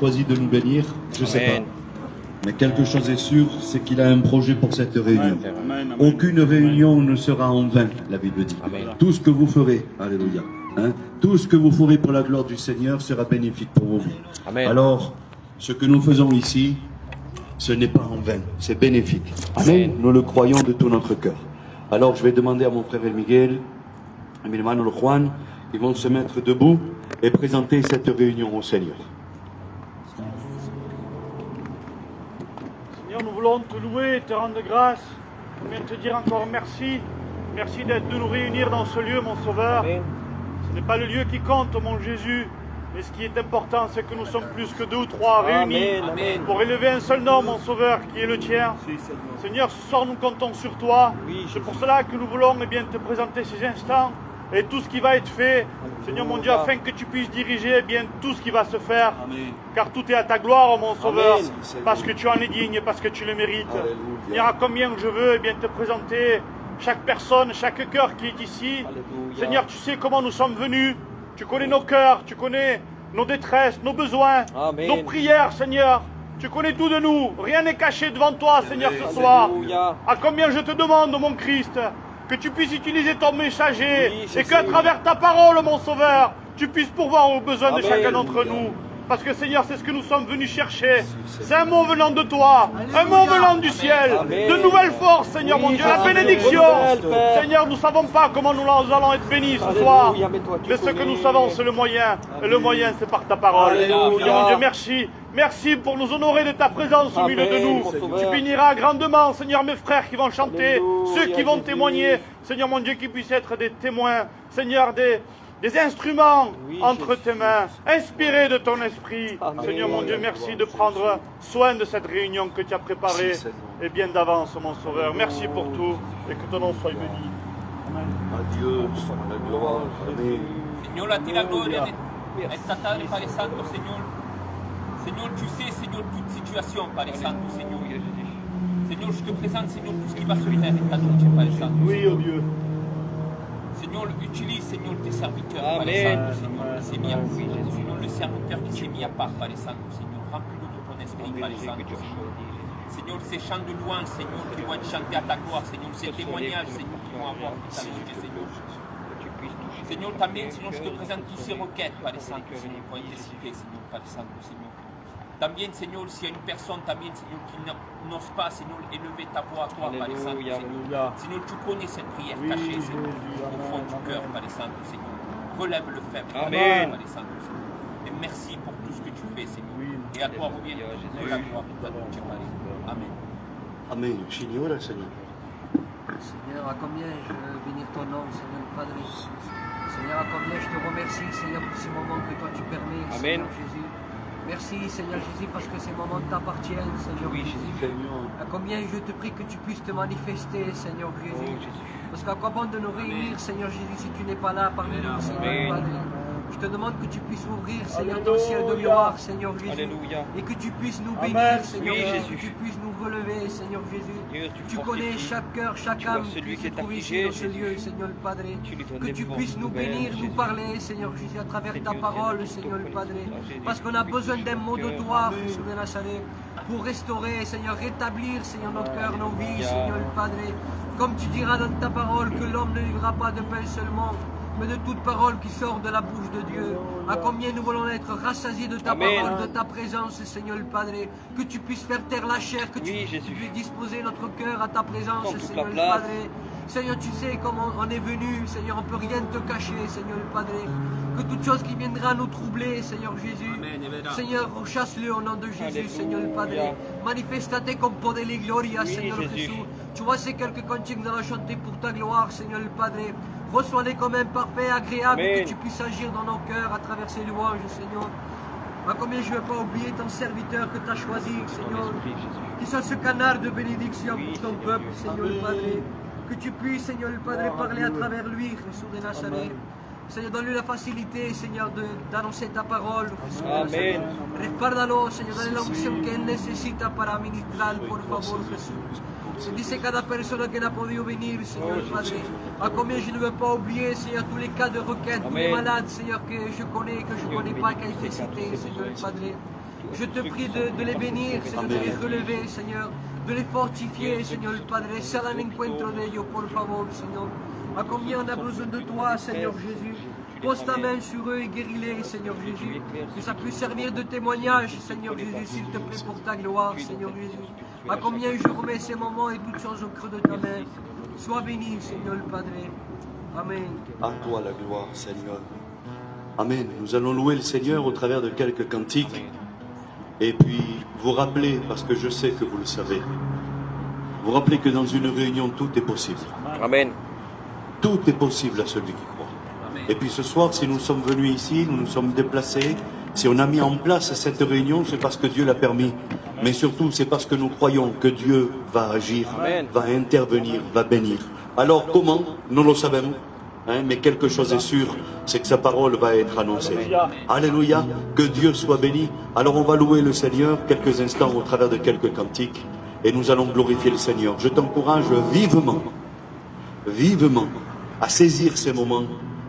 choisi de nous bénir, je ne sais pas. Mais quelque chose est sûr, c'est qu'il a un projet pour cette réunion. Aucune réunion ne sera en vain, la Bible dit. Tout ce que vous ferez, alléluia, tout ce que vous ferez pour la gloire du Seigneur sera bénéfique pour vos vies. Alors, ce que nous faisons ici, ce n'est pas en vain, c'est bénéfique. Amen. Nous le croyons de tout notre cœur. Alors, je vais demander à mon frère El Miguel, à mi hermano Juan, ils vont se mettre debout et présenter cette réunion au Seigneur. Seigneur, nous voulons te louer et te rendre grâce. Nous voulons te dire encore merci. Merci de nous réunir dans ce lieu, mon Sauveur. Ce n'est pas le lieu qui compte, mon Jésus. Mais ce qui est important, c'est que nous sommes plus que 2 ou 3 réunis pour élever un seul nom, mon Sauveur, qui est le tien. Seigneur, ce soir, nous comptons sur toi. C'est pour cela que nous voulons te présenter ces instants et tout ce qui va être fait, Seigneur mon Dieu, afin que tu puisses diriger tout ce qui va se faire. Car tout est à ta gloire, mon Sauveur, parce que tu en es digne, parce que tu le mérites. Seigneur, à combien je veux te présenter chaque personne, chaque cœur qui est ici. Seigneur, tu sais comment nous sommes venus. Tu connais nos cœurs, tu connais nos détresses, nos besoins, nos prières, Seigneur. Tu connais tout de nous. Rien n'est caché devant toi, Seigneur, ce soir. À combien je te demande, mon Christ, que tu puisses utiliser ton messager et qu'à travers ta parole, mon Sauveur, tu puisses pourvoir aux besoins de chacun d'entre nous. Parce que Seigneur, c'est ce que nous sommes venus chercher. C'est un mot venant de toi, un mot venant du ciel, de nouvelles forces, Seigneur mon Dieu, la bénédiction. Seigneur, nous ne savons pas comment nous allons être bénis ce soir, mais ce que nous savons, c'est le moyen. Et le moyen, c'est par ta parole. Seigneur mon Dieu, merci. Merci pour nous honorer de ta présence au milieu de nous. Tu béniras grandement, Seigneur, mes frères qui vont chanter, ceux qui vont témoigner. Seigneur mon Dieu, qui puissent être des témoins. Seigneur, des instruments entre tes mains, inspirés de ton esprit. Seigneur mon Dieu, merci de prendre soin de cette réunion que tu as préparée et bien d'avance, mon Sauveur. Merci pour tout et que ton nom soit béni. Amen. Adieu, la gloire. Amen. Señor, a ti la gloria esta tarde, Padre Santo, Señor. Señor, tu sais, Señor, toute situation, Padre Santo, Señor. Señor, je te présente, Señor, tout ce qui va se faire esta noche, Padre Santo. Oui, oh Dieu. Seigneur, utilise, Seigneur, tes serviteurs, Padre Santo, Seigneur, qui s'est mis à part, Seigneur, le serviteur qui s'est mis à part, Padre Santo, Seigneur, remplis-le de ton esprit, Padre Santo, Seigneur. Seigneur, ces chants de louange, Seigneur, qui vont être chantés à ta gloire, Seigneur, ces témoignages, Seigneur, qui vont avoir ta vérité, Seigneur. Seigneur, también, Seigneur, je te présente toutes ces requêtes, Padre Santo, Seigneur, qui ont été citées, Seigneur, Padre Santo, Seigneur. También, Seigneur, s'il y a une personne, también, Seigneur, qui n'ose pas, Seigneur, élever ta voix à toi, Padre Santo, Seigneur. Seigneur, tu connais cette prière cachée, Seigneur, au fond du cœur, Padre Santo, Seigneur. Relève le faible, Padre Santo, Seigneur. Et merci pour tout ce que tu fais, Seigneur. Et à toi revient toute la gloire et ta noche, Padre. Amen. Amen. Signora, Seigneur. Seigneur, à combien je veux bénir ton nom, Seigneur Padre. Seigneur, à combien je te remercie, Seigneur, pour ces moments que toi tu permets, Seigneur Jésus. Merci, Seigneur Jésus, parce que ces moments t'appartiennent, Seigneur Jésus. À combien je te prie que tu puisses te manifester, Seigneur Jésus. Parce qu'à quoi bon de nous réunir, Seigneur Jésus, si tu n'es pas là parmi nous, Seigneur Padre. Je te demande que tu puisses ouvrir, Seigneur, ton ciel de gloire, Seigneur Jésus. Et que tu puisses nous bénir, Seigneur Jésus. Que tu puisses nous relever, Seigneur Jésus. Tu connais chaque cœur, chaque âme qui se trouve ici dans ce lieu, Seigneur le Padre. Que tu puisses nous bénir, nous parler, Seigneur Jésus, à travers ta parole, Seigneur le Padre. Parce qu'on a besoin d'un mot de toi, Jésus de Nazareth, pour restaurer, Seigneur, rétablir, Seigneur, nos cœurs, nos vies, Seigneur le Padre. Comme tu diras dans ta parole que l'homme ne vivra pas de pain seulement, mais de toute parole qui sort de la bouche de Dieu. À combien nous voulons être rassasiés de ta parole, de ta présence, Seigneur le Padre. Que tu puisses faire taire la chair, que tu puisses disposer notre cœur à ta présence, Seigneur le Padre. Seigneur, tu sais comment on est venu, Seigneur, on ne peut rien te cacher, Seigneur le Padre. Que toute chose qui viendra nous troubler, Seigneur Jésus. Seigneur, rechasse-le au nom de Jésus, Seigneur le Padre. Manifestate con poder y gloria, Seigneur Jésus. Tu vois ces quelques cantiques que nous allons chanter pour ta gloire, Seigneur le Padre. Reçois-les comme un parfait, agréable, que tu puisses agir dans nos cœurs à travers ces louanges, Seigneur. À combien je ne veux pas oublier ton serviteur que tu as choisi, Seigneur. Qui soit ce canal de bénédiction pour ton peuple, Seigneur le Padre. Que tu puisses, Seigneur le Padre, parler à travers lui, Jésus de Nazareth. Seigneur, donne-lui la facilité, Seigneur, d'annoncer ta parole. Amen. Respárdalo, Señor, dale la unción que Él necesita para ministrar, por favor, Jesús. Bendice cada persona que n'a podido venir, Seigneur Padre. À combien je ne veux pas oublier, Seigneur, tous les cas de requête, tous les malades, Seigneur, que je connais pas, qui a été cité, Seigneur Padre. Je te prie de les bénir, Seigneur, de les relever, Seigneur, de les fortifier, Seigneur Padre. Sal al encuentro de ellos, por favor, Seigneur. À combien on a besoin de toi, Seigneur Jésus. Pose ta main sur eux et guéris-les, Seigneur Jésus. Que ça puisse servir de témoignage, Seigneur Jésus, s'il te plaît, pour ta gloire, Seigneur Jésus. À combien je remets ces moments et toutes choses au creux de ta main. Sois béni, Seigneur le Padre. Amen. À toi la gloire, Seigneur. Amen. Nous allons louer le Seigneur au travers de quelques cantiques. Et puis, vous rappelez, parce que je sais que vous le savez, vous rappelez que dans une réunion, tout est possible. Amen. Tout est possible à celui qui croit. Et puis ce soir, si nous sommes venus ici, nous nous sommes déplacés, si on a mis en place cette réunion, c'est parce que Dieu l'a permis. Mais surtout, c'est parce que nous croyons que Dieu va agir, Amen. va intervenir, va bénir. Alors comment? Nous le savons. Mais quelque chose est sûr, c'est que sa parole va être annoncée. Alléluia, que Dieu soit béni. Alors on va louer le Seigneur quelques instants au travers de quelques cantiques et nous allons glorifier le Seigneur. Je t'encourage vivement, vivement à saisir ces moments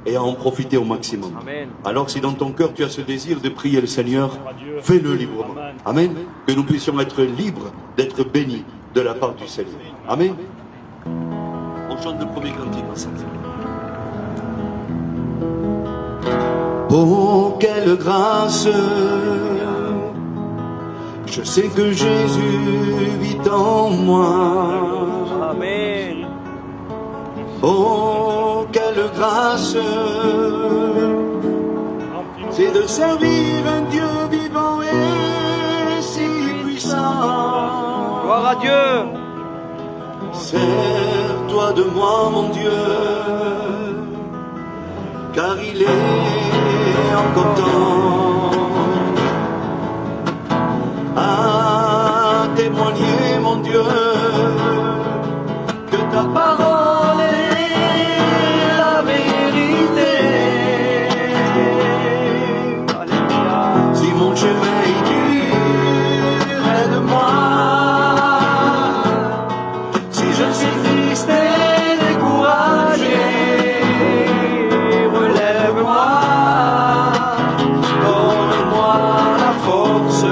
et à en profiter au maximum. Amen. Alors si dans ton cœur tu as ce désir de prier le Seigneur, fais-le librement. Amen. Que nous puissions être libres d'être bénis de la part du Seigneur. Amen. On chante le premier cantique ensemble. Oh, quelle grâce! Je sais que Jésus vit en moi. Amen. Oh, quelle grâce! C'est de servir un Dieu vivant et si puissant. Gloire à Dieu. Sers-toi de moi, mon Dieu, car il est encore temps à témoigner, mon Dieu, que ta parole est la vérité. Alléluia. Si mon chemin est dur, aide-moi. Si je suis triste et découragé, relève-moi, donne-moi la force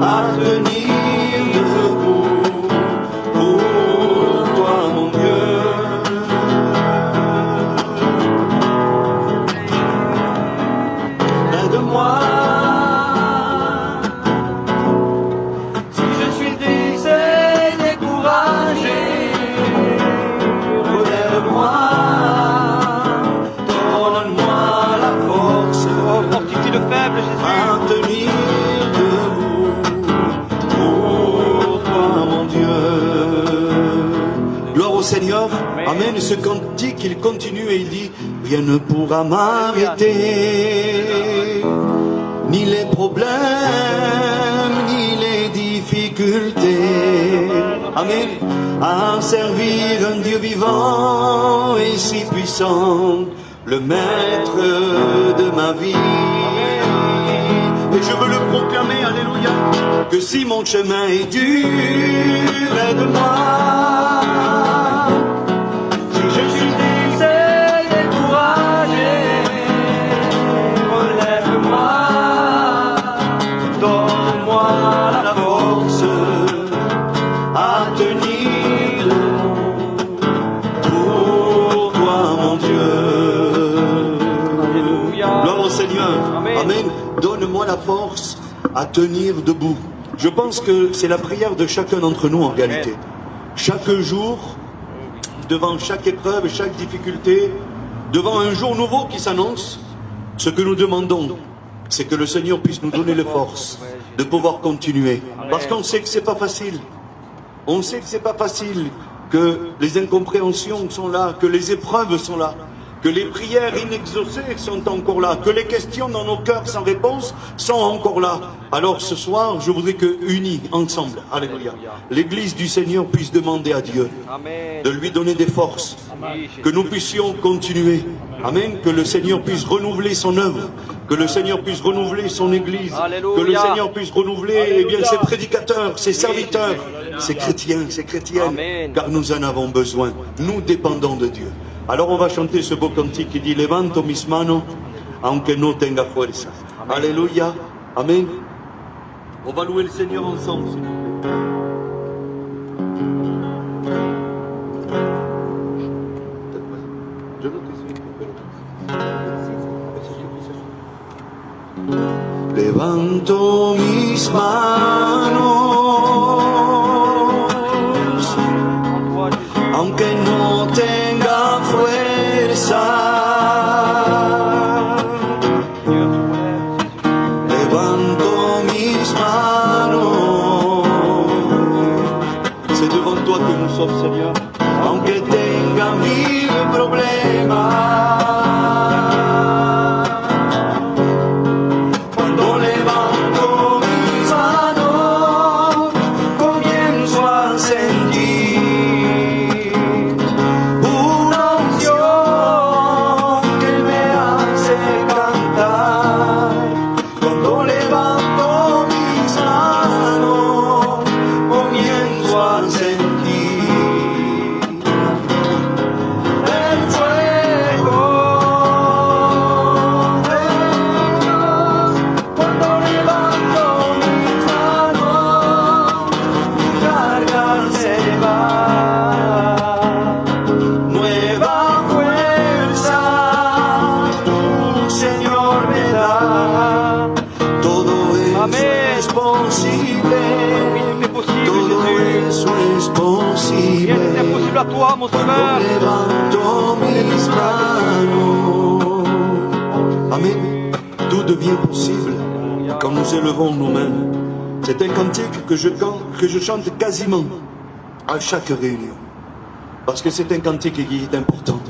à tenir debout pour toi, mon Dieu. Aide-moi. Si je suis triste et découragé, relève-moi, donne-moi la force Oh, fortifie le faible, Jésus. à tenir debout pour toi, mon Dieu. Gloire au Seigneur. Amen. Et ce cantique, il continue et il dit: rien ne pourra m'arrêter, ni les problèmes, ni les difficultés. Amen. À servir un Dieu vivant et si puissant, le maître de ma vie. Et je veux le proclamer, alléluia, que si mon chemin est dur, aide-moi. Si je suis triste et découragé, relève-moi, donne-moi la force à tenir pour toi, mon Dieu. Alléluia. Gloire au Seigneur. Amen. Amen. Donne-moi la force à tenir debout. Je pense que c'est la prière de chacun d'entre nous en réalité. Chaque jour, devant chaque épreuve, chaque difficulté, devant un jour nouveau qui s'annonce, ce que nous demandons, c'est que le Seigneur puisse nous donner les forces de pouvoir continuer. Parce qu'on sait que c'est pas facile. On sait que c'est pas facile, que les incompréhensions sont là, que les épreuves sont là, que les prières inexaucées sont encore là, que les questions dans nos cœurs sans réponse sont encore là. Alors ce soir, je voudrais que, unis, ensemble, alléluia, l'Église du Seigneur puisse demander à Dieu Amen. de lui donner des forces, que nous puissions continuer. Amen. Que le Seigneur puisse renouveler son œuvre, que le Seigneur puisse renouveler son Église, Alléluia. que le Seigneur puisse renouveler ses prédicateurs, ses serviteurs, ses chrétiens, ses chrétiennes, Amen. car nous en avons besoin. Nous dépendons de Dieu. Alors on va chanter ce beau cantique qui dit: Levanto mis manos, aunque no tenga fuerza. Alléluia, Amen. On va louer le Seigneur ensemble, s'il vous plaît. Levanto mis manos, aunque no tenga fuerza. Levanto mis manos. C'est devant toi que nous sommes, Seigneur. Aunque tenga mil problemas. À toi, mon Sauveur. Amen. Tout devient possible quand nous élevons nos mains. C'est un cantique que je chante quasiment à chaque réunion. Parce que c'est un cantique qui est important.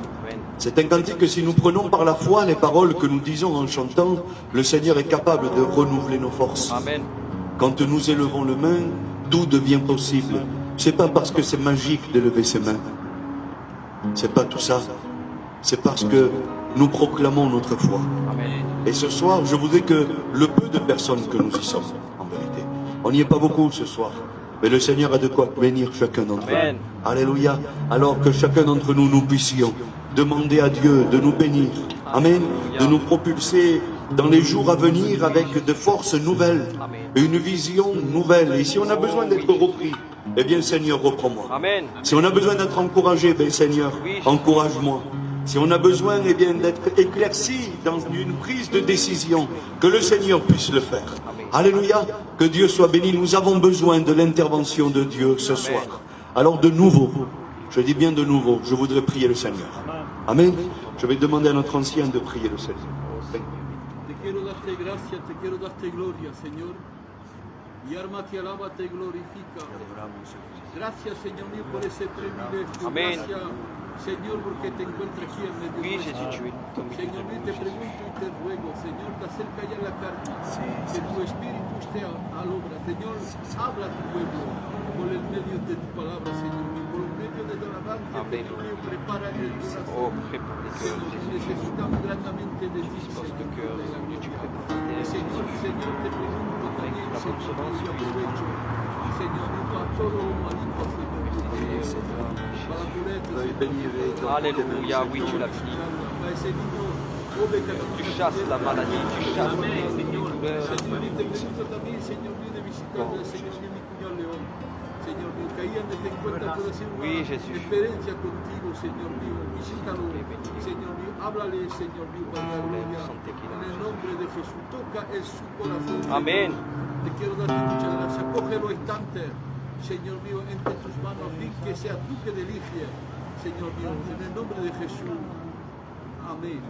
C'est un cantique que si nous prenons par la foi les paroles que nous disons en chantant, le Seigneur est capable de renouveler nos forces. Amen. Quand nous élevons les mains, tout devient possible. C'est pas parce que c'est magique de lever ses mains. C'est pas tout ça. C'est parce que nous proclamons notre foi. Amen. Et ce soir, je voudrais que le peu de personnes que nous y sommes, en vérité, on n'y est pas beaucoup ce soir, mais le Seigneur a de quoi bénir chacun d'entre nous. Alléluia. Alors que chacun d'entre nous, nous puissions demander à Dieu de nous bénir. Amen. De nous propulser dans les jours à venir avec de forces nouvelles, une vision nouvelle. Et si on a besoin d'être repris, eh bien Seigneur, reprends-moi. Amen. Si on a besoin d'être encouragé, ben Seigneur, encourage-moi. Si on a besoin eh bien d'être éclairci dans une prise de décision, que le Seigneur puisse le faire. Alléluia. Que Dieu soit béni. Nous avons besoin de l'intervention de Dieu ce soir. Alors de nouveau, je dis bien de nouveau, je voudrais prier le Seigneur. Amen. Je vais demander à notre ancien de prier le Seigneur. Te quiero darte gracias, te quiero darte gloria, Señor. Mi alma te alaba, te glorifica. Gracias, Señor mío, por ese privilegio. Amén. Gracias, Señor, porque te encuentras aquí en medio Oui, nuestro. Jésus, tu es ton Señor mío, te pregunto y te ruego, Señor, te acerca ya la carne, que tu espíritu esté al obra. Señor, habla a tu pueblo por el medio de tu palabra, Señor mío, por el medio de tu alabanza, Amén. Señor mío, prepara el corazón. Oh, prépare les cœurs, Señor, necesitamos grandemente de ti, dispense de Señor, cœur, de la que tu gloria. prépares la terre. Señor, Señor, te pregunto también, la Señor, consonance, y aprovecho, Señor, a todo lo malito, Señor, que tenemos, para poder, Alléluia, oui, tu l'as fini. Tu chasses la maladie, tu chasses les douleurs. Señor, y te pregunto también, Señor, de visitar al Señor, mi cuñado León. Señor mío, que ahí donde te encuentras puede hacer una Oui, Jésus. experiencia contigo, Señor mío. Visítalo, Señor mío. Háblale, Señor mío, para la gloria. En el nombre de Jesús, toca en su corazón. Señor. Amén. Te quiero darte muchas gracias. Cógelo instante, Señor mío, entre tus manos, a fin que sea tú que diriges, Señor mío, en el nombre de Jesús. Amén.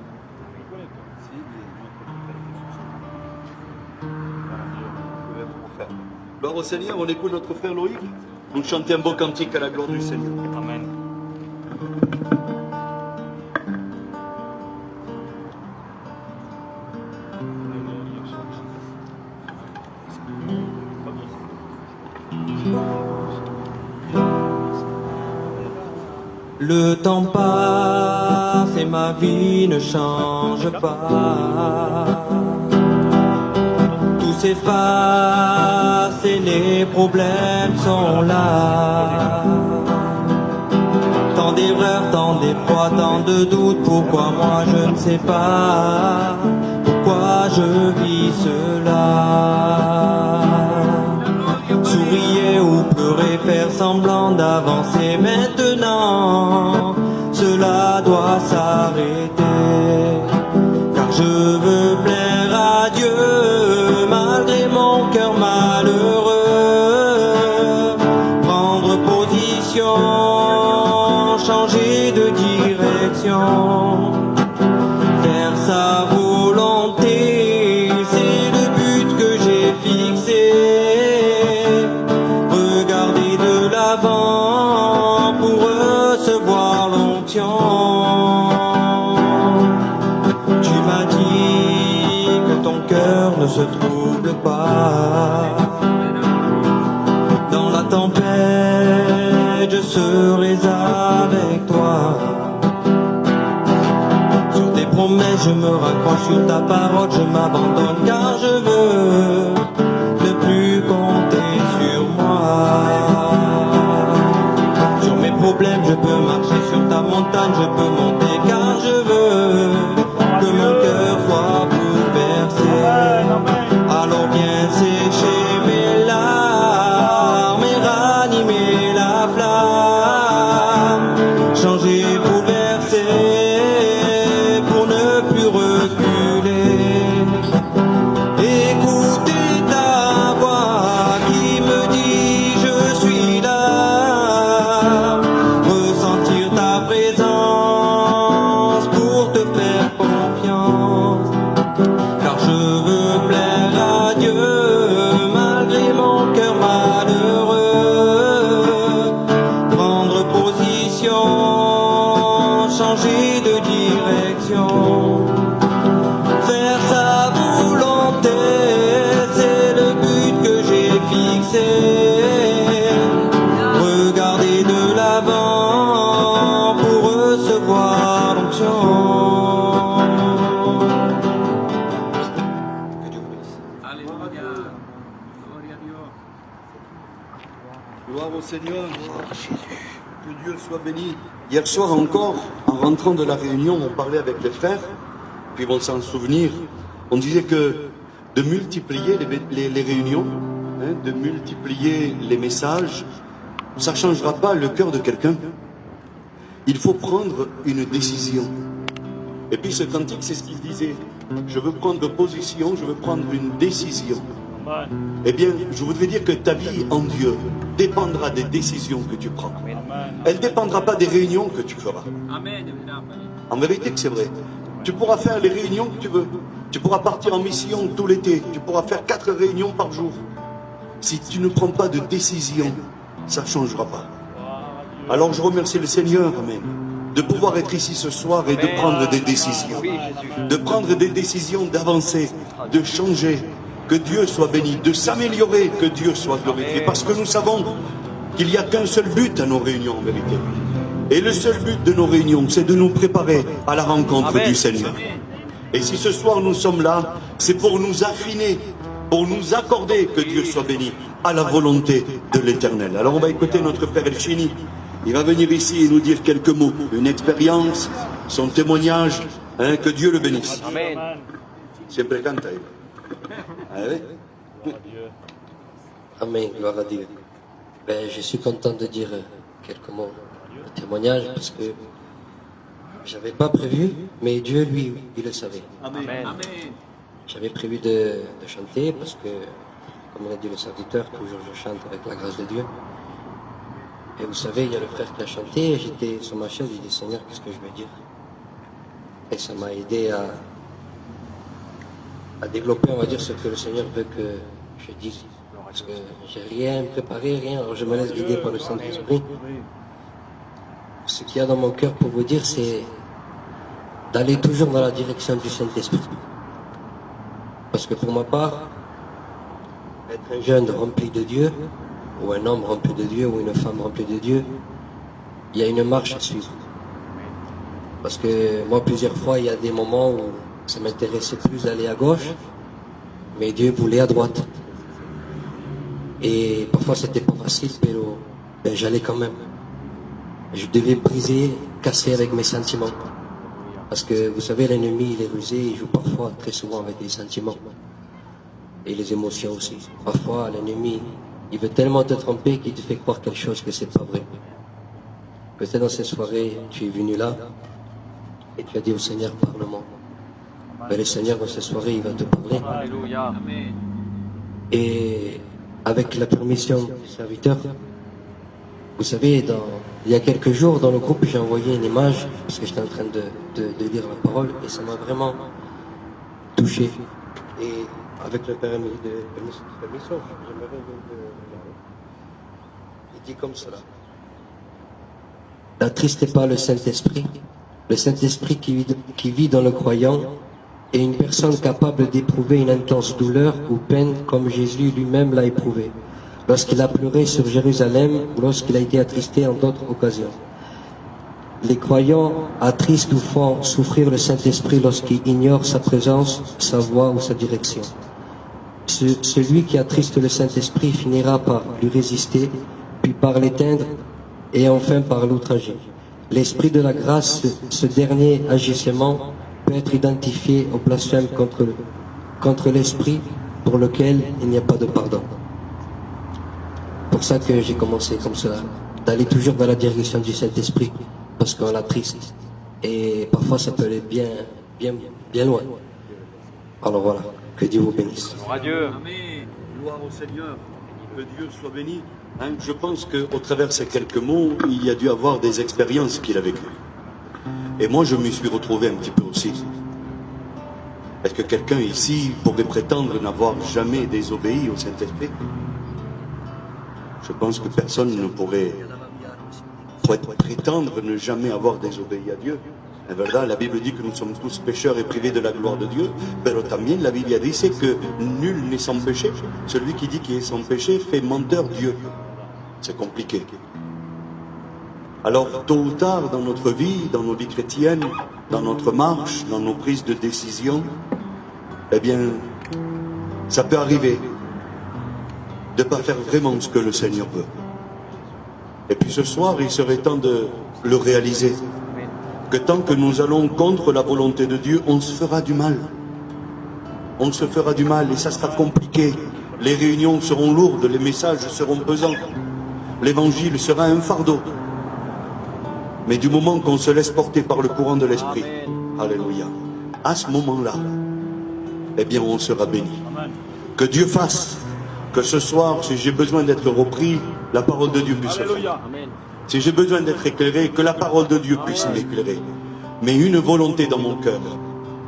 Gloire au Seigneur, on écoute notre frère Loïc. Nous chantons un beau cantique à la gloire du Seigneur. Amen. Le temps passe et ma vie ne change pas. Tout s'efface et les problèmes sont là. Tant d'erreurs, tant d'effrois, tant de doutes. Pourquoi moi je ne sais pas. pourquoi je vis cela. Souriez ou pleurez, faire semblant d'avancer maintenant, cela doit s'arrêter, car je veux plaire à Dieu malgré mon cœur malheureux. Prendre position, changer de direction, faire sa volonté, c'est le but que j'ai fixé. Regarder de l'avant pour recevoir l'onction. Tu m'as dit que ton cœur ne se trouble pas. Dans la tempête, je serai avec toi. Sur tes promesses, je me raccroche, sur ta parole, je m'abandonne, car je veux ne plus compter sur moi. Sur mes problèmes, je peux marcher, sur ta montagne, je peux monter, car je veux que mon cœur soit bouleversé. Alors viens sécher mes larmes et ranimer la flamme, changer, bouleverser pour ne plus reculer. Écouter ta voix qui me dit je suis là, ressentir ta présence pour te faire confiance, car je veux plaire à Dieu malgré mon cœur malheureux. Prendre position, changer de direction, faire sa volonté, c'est le but que j'ai fixé. Regarder de l'avant pour recevoir l'onction. Gloire au Seigneur. Que Dieu soit béni. Hier soir encore, en rentrant de la réunion, on parlait avec les frères, puis ils vont s'en souvenir. On disait que de multiplier les réunions, de multiplier les messages, ça ne changera pas le cœur de quelqu'un. Il faut prendre une décision. Et puis ce cantique, c'est ce qu'il disait. Je veux prendre position, je veux prendre une décision. Eh bien, je voudrais dire que ta vie en Dieu dépendra des décisions que tu prends. Elle ne dépendra pas des réunions que tu feras. En vérité que c'est vrai. Tu pourras faire les réunions que tu veux. Tu pourras partir en mission tout l'été. Tu pourras faire 4 réunions par jour. Si tu ne prends pas de décision, ça ne changera pas. Alors je remercie le Seigneur, amen, de pouvoir être ici ce soir et de prendre des décisions. De prendre des décisions d'avancer, de changer. Que Dieu soit béni, de s'améliorer, que Dieu soit glorifié. Parce que nous savons qu'il n'y a qu'un seul but à nos réunions en vérité. Et le seul but de nos réunions, c'est de nous préparer à la rencontre du Seigneur. Et si ce soir nous sommes là, c'est pour nous affiner, pour nous accorder, que Dieu soit béni, à la volonté de l'Éternel. Alors on va écouter notre frère Elchini. Il va venir ici et nous dire quelques mots, une expérience, son témoignage, que Dieu le bénisse. Amen. Siempre canta. Amen, gloire à Dieu. Je suis content de dire quelques mots de témoignage parce que j'avais pas prévu, mais Dieu, lui, il le savait. Amen. J'avais prévu de chanter parce que, comme l'a dit le serviteur, toujours je chante avec la grâce de Dieu. Et vous savez, il y a le frère qui a chanté, et j'étais sur ma chaise, j'ai dit Seigneur, qu'est-ce que je vais dire? Et ça m'a aidé à développer, on va dire, ce que le Seigneur veut que je dise. Parce que j'ai rien préparé, rien, alors je me laisse guider par le Saint-Esprit. Ce qu'il y a dans mon cœur pour vous dire, c'est d'aller toujours dans la direction du Saint-Esprit. Parce que pour ma part, être un jeune rempli de Dieu, ou un homme rempli de Dieu, ou une femme remplie de Dieu, il y a une marche à suivre. Parce que moi, plusieurs fois, il y a des moments où ça m'intéressait plus d'aller à gauche, mais Dieu voulait à droite. Et parfois, c'était pas facile, mais j'allais quand même. Je devais briser, casser avec mes sentiments. Parce que vous savez, l'ennemi, il est rusé, il joue parfois, très souvent, avec les sentiments. Et les émotions aussi. Parfois, l'ennemi, il veut tellement te tromper qu'il te fait croire quelque chose que c'est pas vrai. Peut-être dans cette soirée, tu es venu là, et tu as dit au Seigneur, parle-moi. Mais le Seigneur, dans cette soirée, il va te parler. Alléluia. Et avec la permission du serviteur, vous savez, il y a quelques jours, dans le groupe, j'ai envoyé une image, parce que j'étais en train de lire la parole, et ça m'a vraiment touché. Et avec le permission, j'aimerais il dit comme cela. N'attristez pas le Saint-Esprit. Le Saint-Esprit qui vit dans le croyant est une personne capable d'éprouver une intense douleur ou peine comme Jésus lui-même l'a éprouvé lorsqu'il a pleuré sur Jérusalem ou lorsqu'il a été attristé en d'autres occasions. Les croyants attristent ou font souffrir le Saint-Esprit lorsqu'il ignore sa présence, sa voix ou sa direction. Celui qui attriste le Saint-Esprit finira par lui résister, puis par l'éteindre et enfin par l'outrager. L'Esprit de la grâce, ce dernier agissement, peut être identifié au blasphème contre l'Esprit pour lequel il n'y a pas de pardon. C'est pour ça que j'ai commencé comme cela, d'aller toujours dans la direction du Saint-Esprit, parce qu'on l'attriste. Et parfois ça peut aller bien loin. Alors voilà, que Dieu vous bénisse. Adieu. Gloire au Seigneur, que Dieu soit béni. Je pense qu'au travers de ces quelques mots, il y a dû avoir des expériences qu'il a vécues. Et moi, je m'y suis retrouvé un petit peu aussi. Est-ce que quelqu'un ici pourrait prétendre n'avoir jamais désobéi au Saint-Esprit? Je pense que personne ne pourrait prétendre ne jamais avoir désobéi à Dieu. En verdad, la Bible dit que nous sommes tous pécheurs et privés de la gloire de Dieu, pero también la Biblia dice que nul n'est sans péché. Celui qui dit qu'il est sans péché fait menteur Dieu. C'est compliqué. Alors, tôt ou tard, dans notre vie, dans nos vies chrétiennes, dans notre marche, dans nos prises de décision, eh bien, ça peut arriver de ne pas faire vraiment ce que le Seigneur veut. Et puis ce soir, il serait temps de le réaliser. Que tant que nous allons contre la volonté de Dieu, on se fera du mal. On se fera du mal et ça sera compliqué. Les réunions seront lourdes, les messages seront pesants. L'évangile sera un fardeau. Mais du moment qu'on se laisse porter par le courant de l'Esprit, alléluia, à ce moment-là, eh bien on sera béni. Que Dieu fasse que ce soir, si j'ai besoin d'être repris, la parole de Dieu puisse se faire. Si j'ai besoin d'être éclairé, que la parole de Dieu puisse m'éclairer. Mais une volonté dans mon cœur,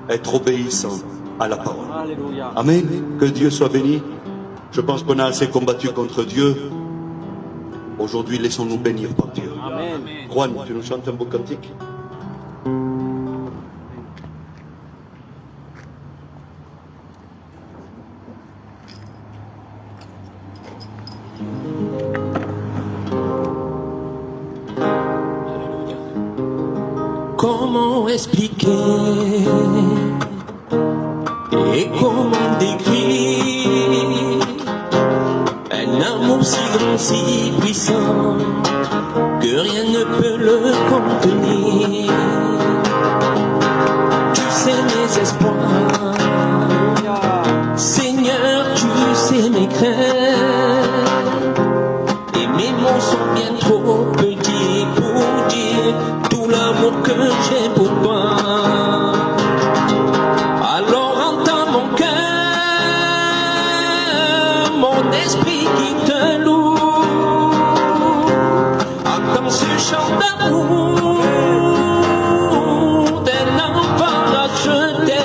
être obéissant à la parole. Amen. Que Dieu soit béni. Je pense qu'on a assez combattu contre Dieu. Aujourd'hui, laissons-nous bénir par Dieu. Amen. Juan, tu nous chantes un beau cantique? Comment expliquer et comment décrire un amour si grand, si puissant que rien ne peut le contenir. Tu sais mes espoirs, Seigneur, tu sais mes craintes, et mes mots sont bien trop petits pour dire tout l'amour que j'ai pour toi. Alors entends mon cœur, mon esprit qui te loue. Entends ce chant d'amour d'un enfant racheté.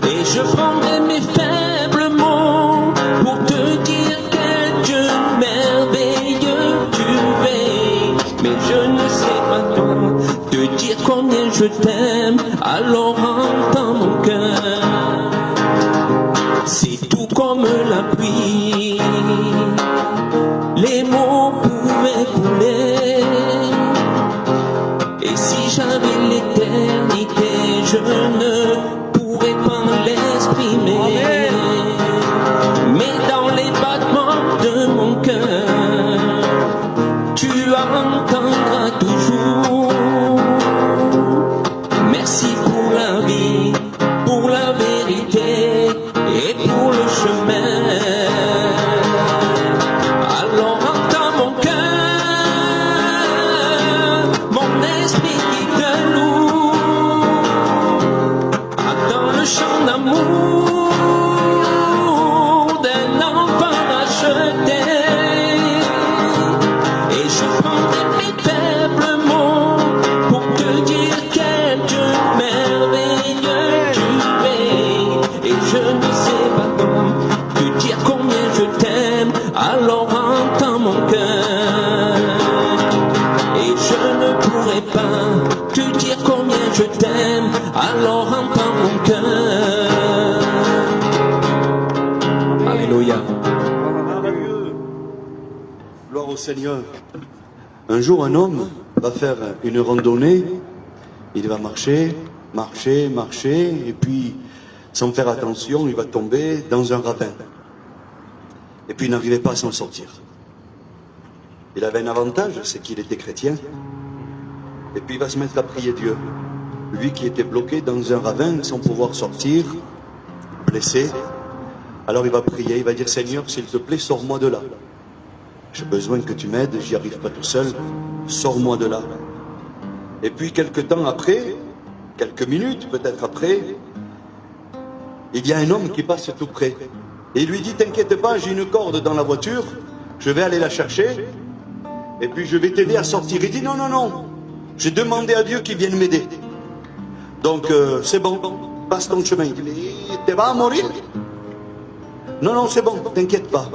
Et je prendrai mes faibles mots pour te dire quel Dieu merveilleux tu es. Mais je ne sais pas toi te dire combien je t'aime. Alors entends mon cœur, c'est tout comme la pluie. Les mots pouvaient couler, et si j'avais l'éternité, je ne pourrais pas l'exprimer. Mais dans les battements de mon cœur, tu entendras toujours Alléluia. Gloire au Seigneur. Un jour, un homme va faire une randonnée. Il va marcher, et puis, sans faire attention, il va tomber dans un ravin. Et puis, il n'arrivait pas à s'en sortir. Il avait un avantage, c'est qu'il était chrétien. Et puis, il va se mettre à prier Dieu. Lui qui était bloqué dans un ravin sans pouvoir sortir, blessé. Alors, il va prier, il va dire, Seigneur, s'il te plaît, sors-moi de là. J'ai besoin que tu m'aides, j'y arrive pas tout seul. Sors-moi de là. Et puis, quelques temps après, quelques minutes peut-être après, il y a un homme qui passe tout près. Et il lui dit, t'inquiète pas, j'ai une corde dans la voiture, je vais aller la chercher, et puis je vais t'aider à sortir. Il dit, non, non, non, j'ai demandé à Dieu qu'il vienne m'aider. Donc, c'est bon, passe ton chemin. Il dit, tu vas mourir? Non, non, c'est bon, t'inquiète pas.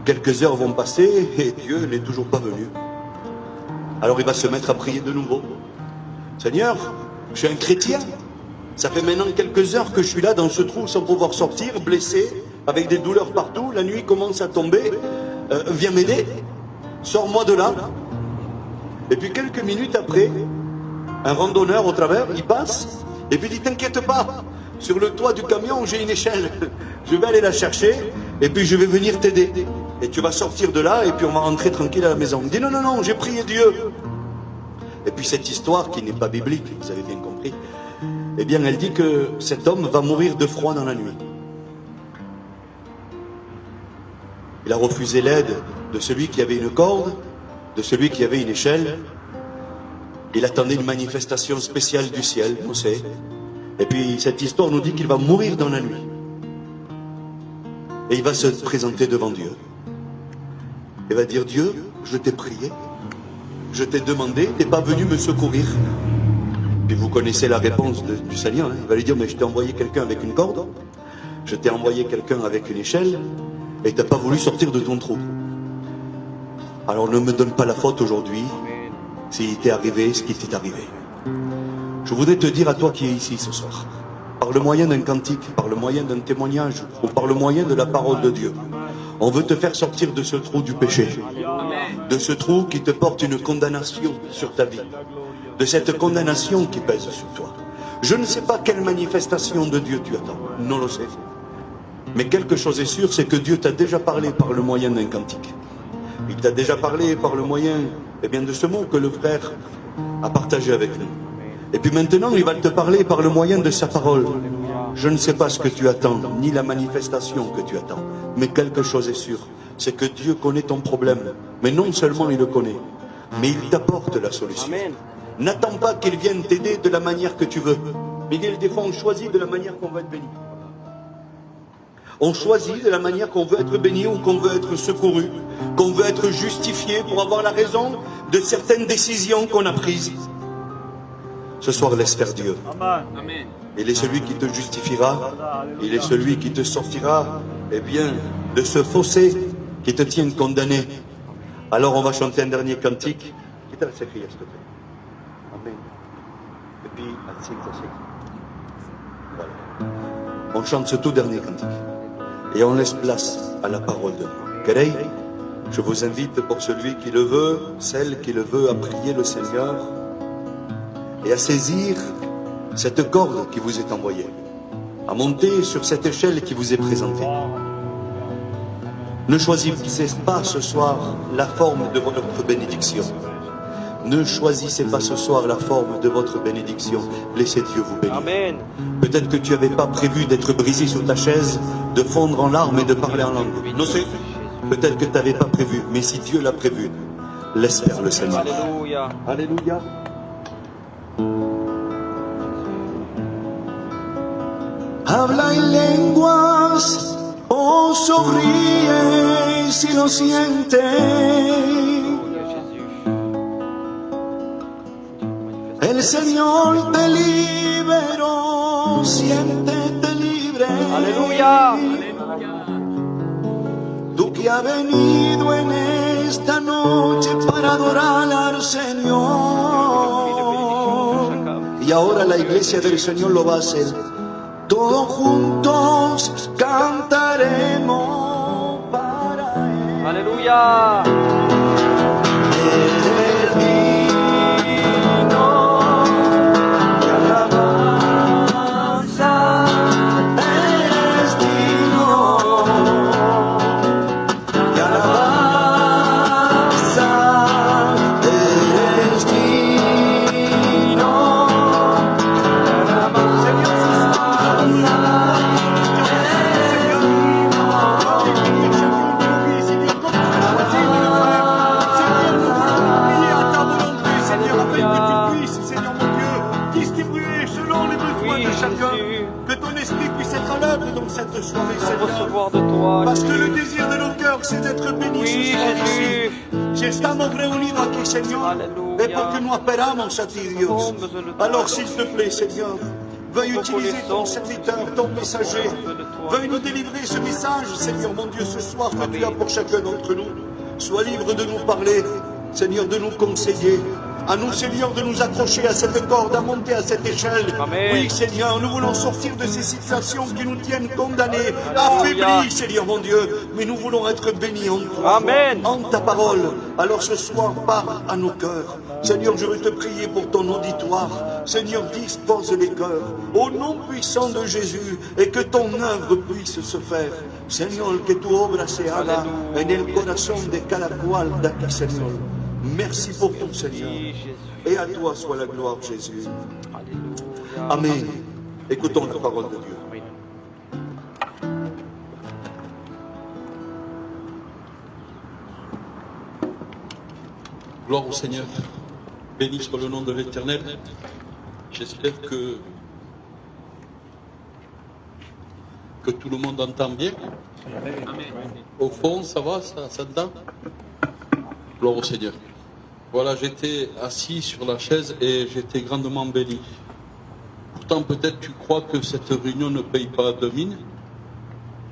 Quelques heures vont passer, et Dieu n'est toujours pas venu. Alors il va se mettre à prier de nouveau. Seigneur, je suis un chrétien. Ça fait maintenant quelques heures que je suis là dans ce trou sans pouvoir sortir, blessé, avec des douleurs partout. La nuit commence à tomber. Viens m'aider. Sors-moi de là. Et puis quelques minutes après, un randonneur au travers, il passe. Et puis il dit, t'inquiète pas. Sur le toit du camion, j'ai une échelle. Je vais aller la chercher. Et puis je vais venir t'aider. Et tu vas sortir de là et puis on va rentrer tranquille à la maison. Il dit non, non, non, j'ai prié Dieu. Et puis cette histoire qui n'est pas biblique, vous avez bien compris, eh bien elle dit que cet homme va mourir de froid dans la nuit. Il a refusé l'aide de celui qui avait une corde, de celui qui avait une échelle. Il attendait une manifestation spéciale du ciel, on sait. Et puis cette histoire nous dit qu'il va mourir dans la nuit. Et il va se présenter devant Dieu. Il va dire, Dieu, je t'ai prié, je t'ai demandé, t'es pas venu me secourir. Puis vous connaissez la réponse du Seigneur, hein. Il va lui dire, mais je t'ai envoyé quelqu'un avec une corde, je t'ai envoyé quelqu'un avec une échelle, et t'as pas voulu sortir de ton trou. Alors ne me donne pas la faute aujourd'hui, s'il t'est arrivé ce qui t'est arrivé. Je voudrais te dire à toi qui es ici ce soir, par le moyen d'un cantique, par le moyen d'un témoignage, ou par le moyen de la parole de Dieu, on veut te faire sortir de ce trou du péché, de ce trou qui te porte une condamnation sur ta vie, de cette condamnation qui pèse sur toi. Je ne sais pas quelle manifestation de Dieu tu attends, non le sais. Mais quelque chose est sûr, c'est que Dieu t'a déjà parlé par le moyen d'un cantique. Il t'a déjà parlé par le moyen de ce mot que le frère a partagé avec nous. Et puis maintenant, il va te parler par le moyen de sa parole. Je ne sais pas ce que tu attends, ni la manifestation que tu attends. Mais quelque chose est sûr, c'est que Dieu connaît ton problème. Mais non seulement il le connaît, mais il t'apporte la solution. N'attends pas qu'il vienne t'aider de la manière que tu veux. Mais des fois, on choisit de la manière qu'on veut être béni. On choisit de la manière qu'on veut être béni ou qu'on veut être secouru, qu'on veut être justifié pour avoir la raison de certaines décisions qu'on a prises. Ce soir, laisse faire Dieu. Amen. Il est celui qui te justifiera. Il est celui qui te sortira, de ce fossé qui te tient condamné. Alors on va chanter un dernier cantique. Qui t'a s'écrit, s'il te plaît. Amen. Et puis, voilà. On chante ce tout dernier cantique. Et on laisse place à la parole de Dieu. Querei, je vous invite pour celui qui le veut, celle qui le veut, à prier le Seigneur et à saisir cette corde qui vous est envoyée, à monter sur cette échelle qui vous est présentée. Ne choisissez pas ce soir la forme de votre bénédiction. Ne choisissez pas ce soir la forme de votre bénédiction. Laissez Dieu vous bénir. Amen. Peut-être que tu n'avais pas prévu d'être brisé sur ta chaise, de fondre en larmes et de parler en langue. Non, c'est peut-être que tu n'avais pas prévu, mais si Dieu l'a prévu, laisse faire le Seigneur. Alléluia. Alléluia. Habla en lenguas, oh sonríe si lo sientes. El Señor te liberó, siéntete libre. Aleluya. Tú que has venido en esta noche para adorar al Señor. Y ahora la iglesia del Señor lo va a hacer. Todos juntos canta Alléluia. Recevoir de toi, parce que le désir de nos cœurs, c'est d'être bénis ce soir ici. Si estamos reunidos aquí, Señor, es porque no esperamos a ti, Dios. Alors, s'il te plaît, Seigneur, veuille utiliser ton serviteur, ton messager. Veuille nous délivrer ce message, Seigneur, mon Dieu, ce soir que tu as pour chacun d'entre nous. Sois libre de nous parler, Seigneur, de nous conseiller. À nous, Seigneur, de nous accrocher à cette corde, à monter à cette échelle. Amen. Oui, Seigneur, nous voulons sortir de ces situations qui nous tiennent condamnés, affaiblis, Seigneur mon Dieu. Mais nous voulons être bénis en toi, Amen. en ta parole. Alors ce soir, parle à nos cœurs. Seigneur, je veux te prier pour ton auditoire. Seigneur, dispose les cœurs. Au nom puissant de Jésus, et que ton œuvre puisse se faire. Señor, que tu obra se haga en el corazón de cada cual d'aquí, Señor. Merci pour ton Seigneur. Et à toi soit la gloire, Jésus. Amen. Écoutons la parole de Dieu. Gloire au Seigneur. Béni soit le nom de l'Éternel. J'espère que tout le monde entend bien. Au fond, ça va, ça s'entend? Gloire au Seigneur. Voilà, j'étais assis sur la chaise et j'étais grandement béni. Pourtant, peut-être tu crois que cette réunion ne paye pas de mine,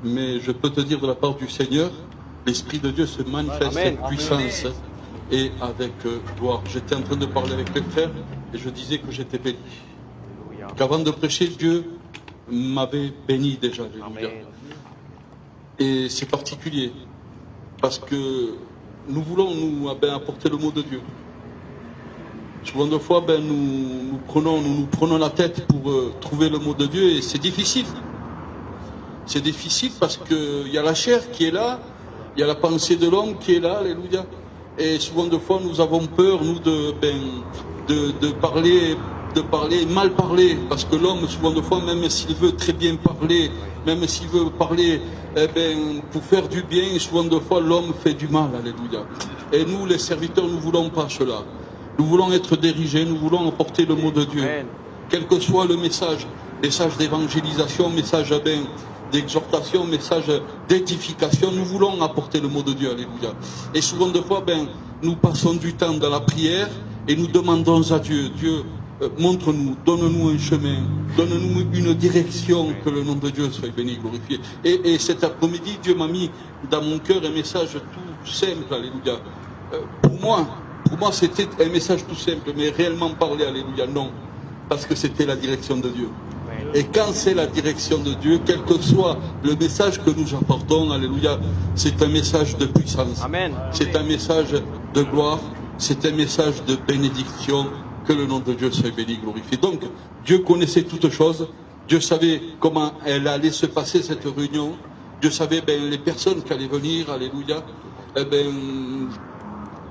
mais je peux te dire de la part du Seigneur, l'Esprit de Dieu se manifeste avec puissance et avec gloire. J'étais en train de parler avec les frères et je disais que j'étais béni. Qu'avant de prêcher, Dieu m'avait béni déjà. Alléluia. Et c'est particulier parce que nous voulons nous apporter le mot de Dieu. Souvent de fois, nous prenons la tête pour trouver le mot de Dieu et c'est difficile. C'est difficile parce qu'il y a la chair qui est là, il y a la pensée de l'homme qui est là, alléluia. Et souvent de fois, nous avons peur, nous, de parler, mal parler, parce que l'homme, souvent de fois, même s'il veut très bien parler, même s'il veut parler pour faire du bien, souvent de fois, l'homme fait du mal, alléluia. Et nous, les serviteurs, nous ne voulons pas cela. Nous voulons être dirigés, nous voulons apporter le mot de Dieu. Amen. Quel que soit le message d'évangélisation, message d'exhortation, message d'édification, nous voulons apporter le mot de Dieu, alléluia. Et souvent de fois, nous passons du temps dans la prière et nous demandons à Dieu, Dieu, montre-nous, donne-nous un chemin, donne-nous une direction, que le nom de Dieu soit béni, glorifié. Et cet après-midi, Dieu m'a mis dans mon cœur un message tout simple, alléluia. Pour moi, c'était un message tout simple, mais réellement parler, alléluia, non. Parce que c'était la direction de Dieu. Et quand c'est la direction de Dieu, quel que soit le message que nous apportons, alléluia, c'est un message de puissance. Amen. C'est un message de gloire, c'est un message de bénédiction, que le nom de Dieu soit béni, glorifié. Donc, Dieu connaissait toutes choses, Dieu savait comment elle allait se passer cette réunion, Dieu savait les personnes qui allaient venir, alléluia,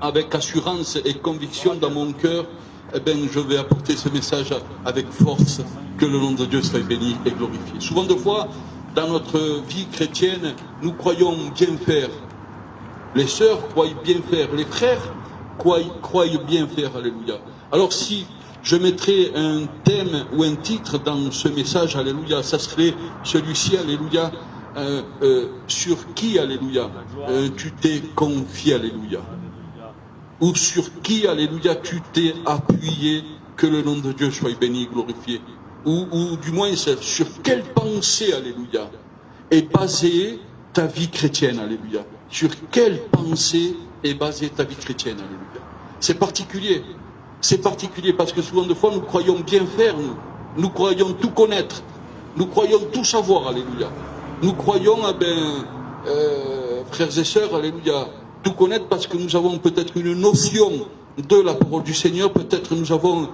avec assurance et conviction dans mon cœur, je vais apporter ce message avec force, que le nom de Dieu soit béni et glorifié. Souvent de fois, dans notre vie chrétienne, nous croyons bien faire. Les sœurs croient bien faire, les frères croient bien faire, alléluia. Alors si je mettrais un thème ou un titre dans ce message, alléluia, ça serait celui-ci, alléluia, sur qui, alléluia, tu t'es confié, alléluia. Ou sur qui, alléluia, tu t'es appuyé, que le nom de Dieu soit béni, glorifié. Ou du moins, sur quelle pensée, alléluia, est basée ta vie chrétienne, alléluia. Sur quelle pensée est basée ta vie chrétienne, alléluia. C'est particulier. C'est particulier parce que souvent de fois, nous croyons bien faire, nous croyons tout connaître, nous croyons tout savoir, alléluia. Nous croyons, frères et sœurs, alléluia, tout connaître parce que nous avons peut-être une notion de la parole du Seigneur, peut-être nous avons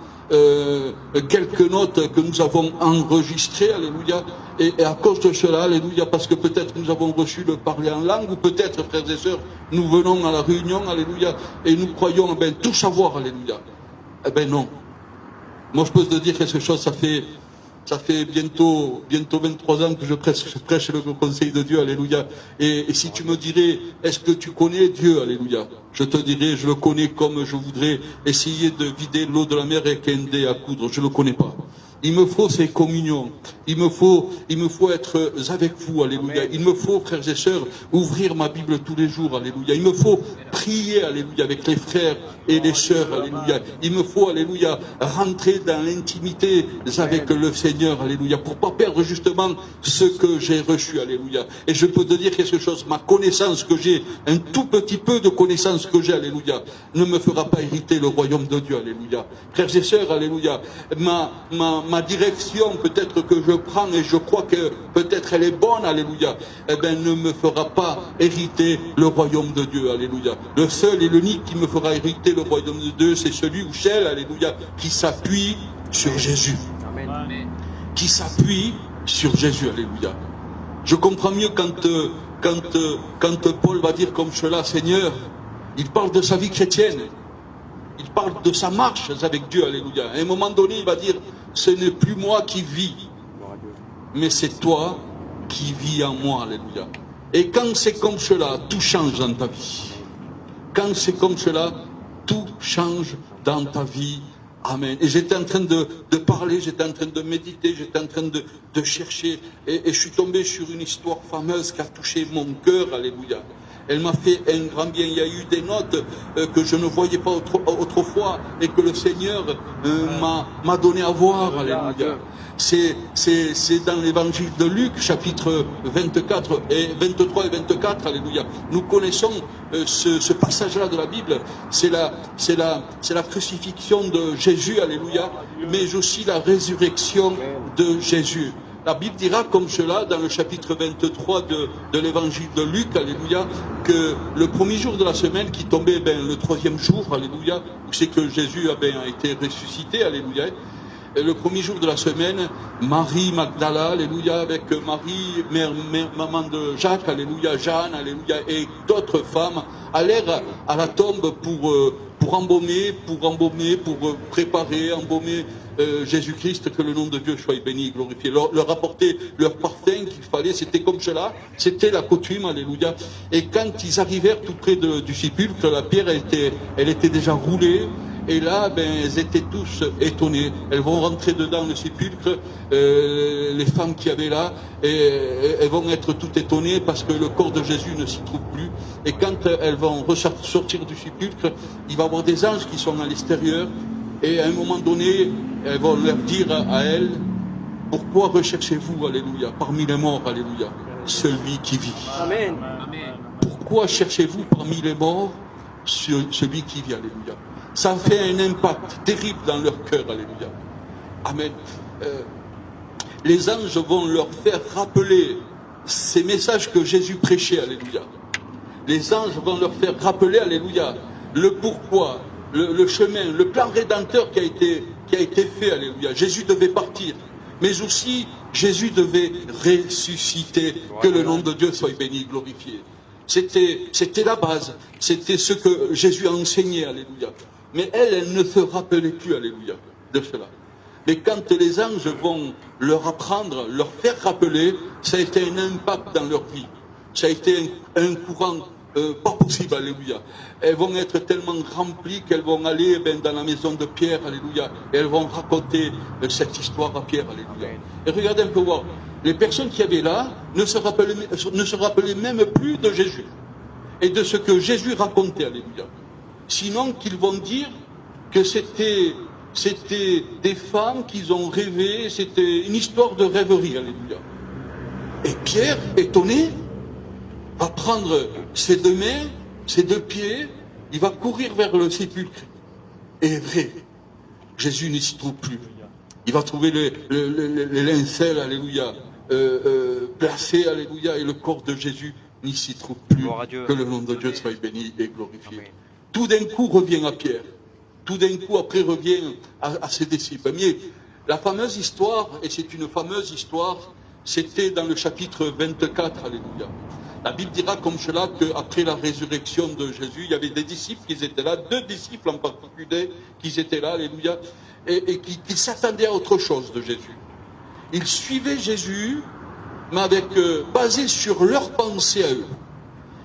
quelques notes que nous avons enregistrées, alléluia, et à cause de cela, alléluia, parce que peut-être nous avons reçu le parler en langue, ou peut-être, frères et sœurs, nous venons à la réunion, alléluia, et nous croyons tout savoir, alléluia. Eh bien non. Moi je peux te dire quelque chose, ça fait bientôt 23 ans que je prêche le conseil de Dieu, alléluia. Et si tu me dirais, est-ce que tu connais Dieu, alléluia? Je te dirais, je le connais comme je voudrais essayer de vider l'eau de la mer avec un dé à coudre. Je ne le connais pas. Il me faut ces communions. Il me faut être avec vous, alléluia. Il me faut, frères et sœurs, ouvrir ma Bible tous les jours, alléluia. Il me faut prier, alléluia, avec les frères et les sœurs, alléluia. Il me faut, alléluia, rentrer dans l'intimité avec le Seigneur, alléluia, pour pas perdre justement ce que j'ai reçu, alléluia. Et je peux te dire quelque chose, ma connaissance que j'ai, un tout petit peu de connaissance que j'ai, alléluia, ne me fera pas hériter le royaume de Dieu, alléluia. Frères et sœurs, alléluia, ma direction peut-être que je prends et je crois que peut-être elle est bonne, alléluia, eh bien ne me fera pas hériter le royaume de Dieu, alléluia. Le seul et l'unique qui me fera hériter le royaume de Dieu, c'est celui ou celle, alléluia, qui s'appuie sur Jésus. Amen. Qui s'appuie sur Jésus, alléluia. Je comprends mieux quand Paul va dire comme cela, Seigneur, il parle de sa vie chrétienne. Il parle de sa marche avec Dieu, alléluia. À un moment donné, il va dire, ce n'est plus moi qui vis, mais c'est toi qui vis en moi, alléluia. Et quand c'est comme cela, tout change dans ta vie. Quand c'est comme cela, tout change dans ta vie. Amen. Et j'étais en train de parler, j'étais en train de méditer, j'étais en train de chercher, et je suis tombé sur une histoire fameuse qui a touché mon cœur, alléluia. Elle m'a fait un grand bien. Il y a eu des notes que je ne voyais pas autrefois et que le Seigneur m'a donné à voir. Alléluia. C'est dans l'évangile de Luc, chapitre 23 et 24. Alléluia. Nous connaissons ce passage-là de la Bible. C'est la crucifixion de Jésus. Alléluia. Mais aussi la résurrection de Jésus. La Bible dira comme cela, dans le chapitre 23 de l'évangile de Luc, alléluia, que le premier jour de la semaine, qui tombait le troisième jour, alléluia, où c'est que Jésus a été ressuscité, alléluia, et le premier jour de la semaine, Marie Magdala, alléluia, avec Marie, maman de Jacques, alléluia, Jeanne, alléluia, et d'autres femmes, allèrent à la tombe pour embaumer, pour préparer, embaumer Jésus-Christ, que le nom de Dieu soit béni et glorifié. Leur apporter leur parfum qu'il fallait, c'était comme cela, c'était la coutume, alléluia. Et quand ils arrivèrent tout près du sépulcre, la pierre, elle était déjà roulée. Et là, elles étaient tous étonnées. Elles vont rentrer dedans le sépulcre, les femmes qui avaient là, et elles vont être toutes étonnées parce que le corps de Jésus ne s'y trouve plus. Et quand elles vont sortir du sépulcre, il va y avoir des anges qui sont à l'extérieur. Et à un moment donné, elles vont leur dire à elles, pourquoi recherchez-vous, alléluia, parmi les morts, alléluia, celui qui vit. Amen. Pourquoi cherchez-vous parmi les morts celui qui vit, alléluia. Ça fait un impact terrible dans leur cœur, alléluia. Amen. Les anges vont leur faire rappeler ces messages que Jésus prêchait, alléluia. Les anges vont leur faire rappeler, alléluia, le pourquoi, le chemin, le plan rédempteur qui a été fait, alléluia. Jésus devait partir, mais aussi Jésus devait ressusciter, que le nom de Dieu soit béni, glorifié. C'était la base, c'était ce que Jésus a enseigné, alléluia. Mais elle ne se rappelait plus, alléluia, de cela. Mais quand les anges vont leur apprendre, leur faire rappeler, ça a été un impact dans leur vie. Ça a été un courant pas possible, alléluia. Elles vont être tellement remplies qu'elles vont aller dans la maison de Pierre, alléluia, et elles vont raconter cette histoire à Pierre, alléluia. Et regardez un peu voir, les personnes qui avaient là ne se rappelaient même plus de Jésus et de ce que Jésus racontait, alléluia. Sinon qu'ils vont dire que c'était des femmes qu'ils ont rêvé, c'était une histoire de rêverie, alléluia. Et Pierre, étonné, va prendre ses deux mains, ses deux pieds, il va courir vers le sépulcre. Et vrai, Jésus ne s'y trouve plus. Il va trouver les lincelles, alléluia, placés, alléluia, et le corps de Jésus n'y s'y trouve plus. Que le nom de Dieu soit béni et glorifié. Amen. Tout d'un coup revient à Pierre. Tout d'un coup après revient à ses disciples. Mais la fameuse histoire, et c'est une fameuse histoire, c'était dans le chapitre 24, alléluia. La Bible dira comme cela qu'après la résurrection de Jésus, il y avait des disciples qui étaient là, 2 disciples en particulier qui étaient là, alléluia, et qui s'attendaient à autre chose de Jésus. Ils suivaient Jésus, mais basé sur leur pensée à eux.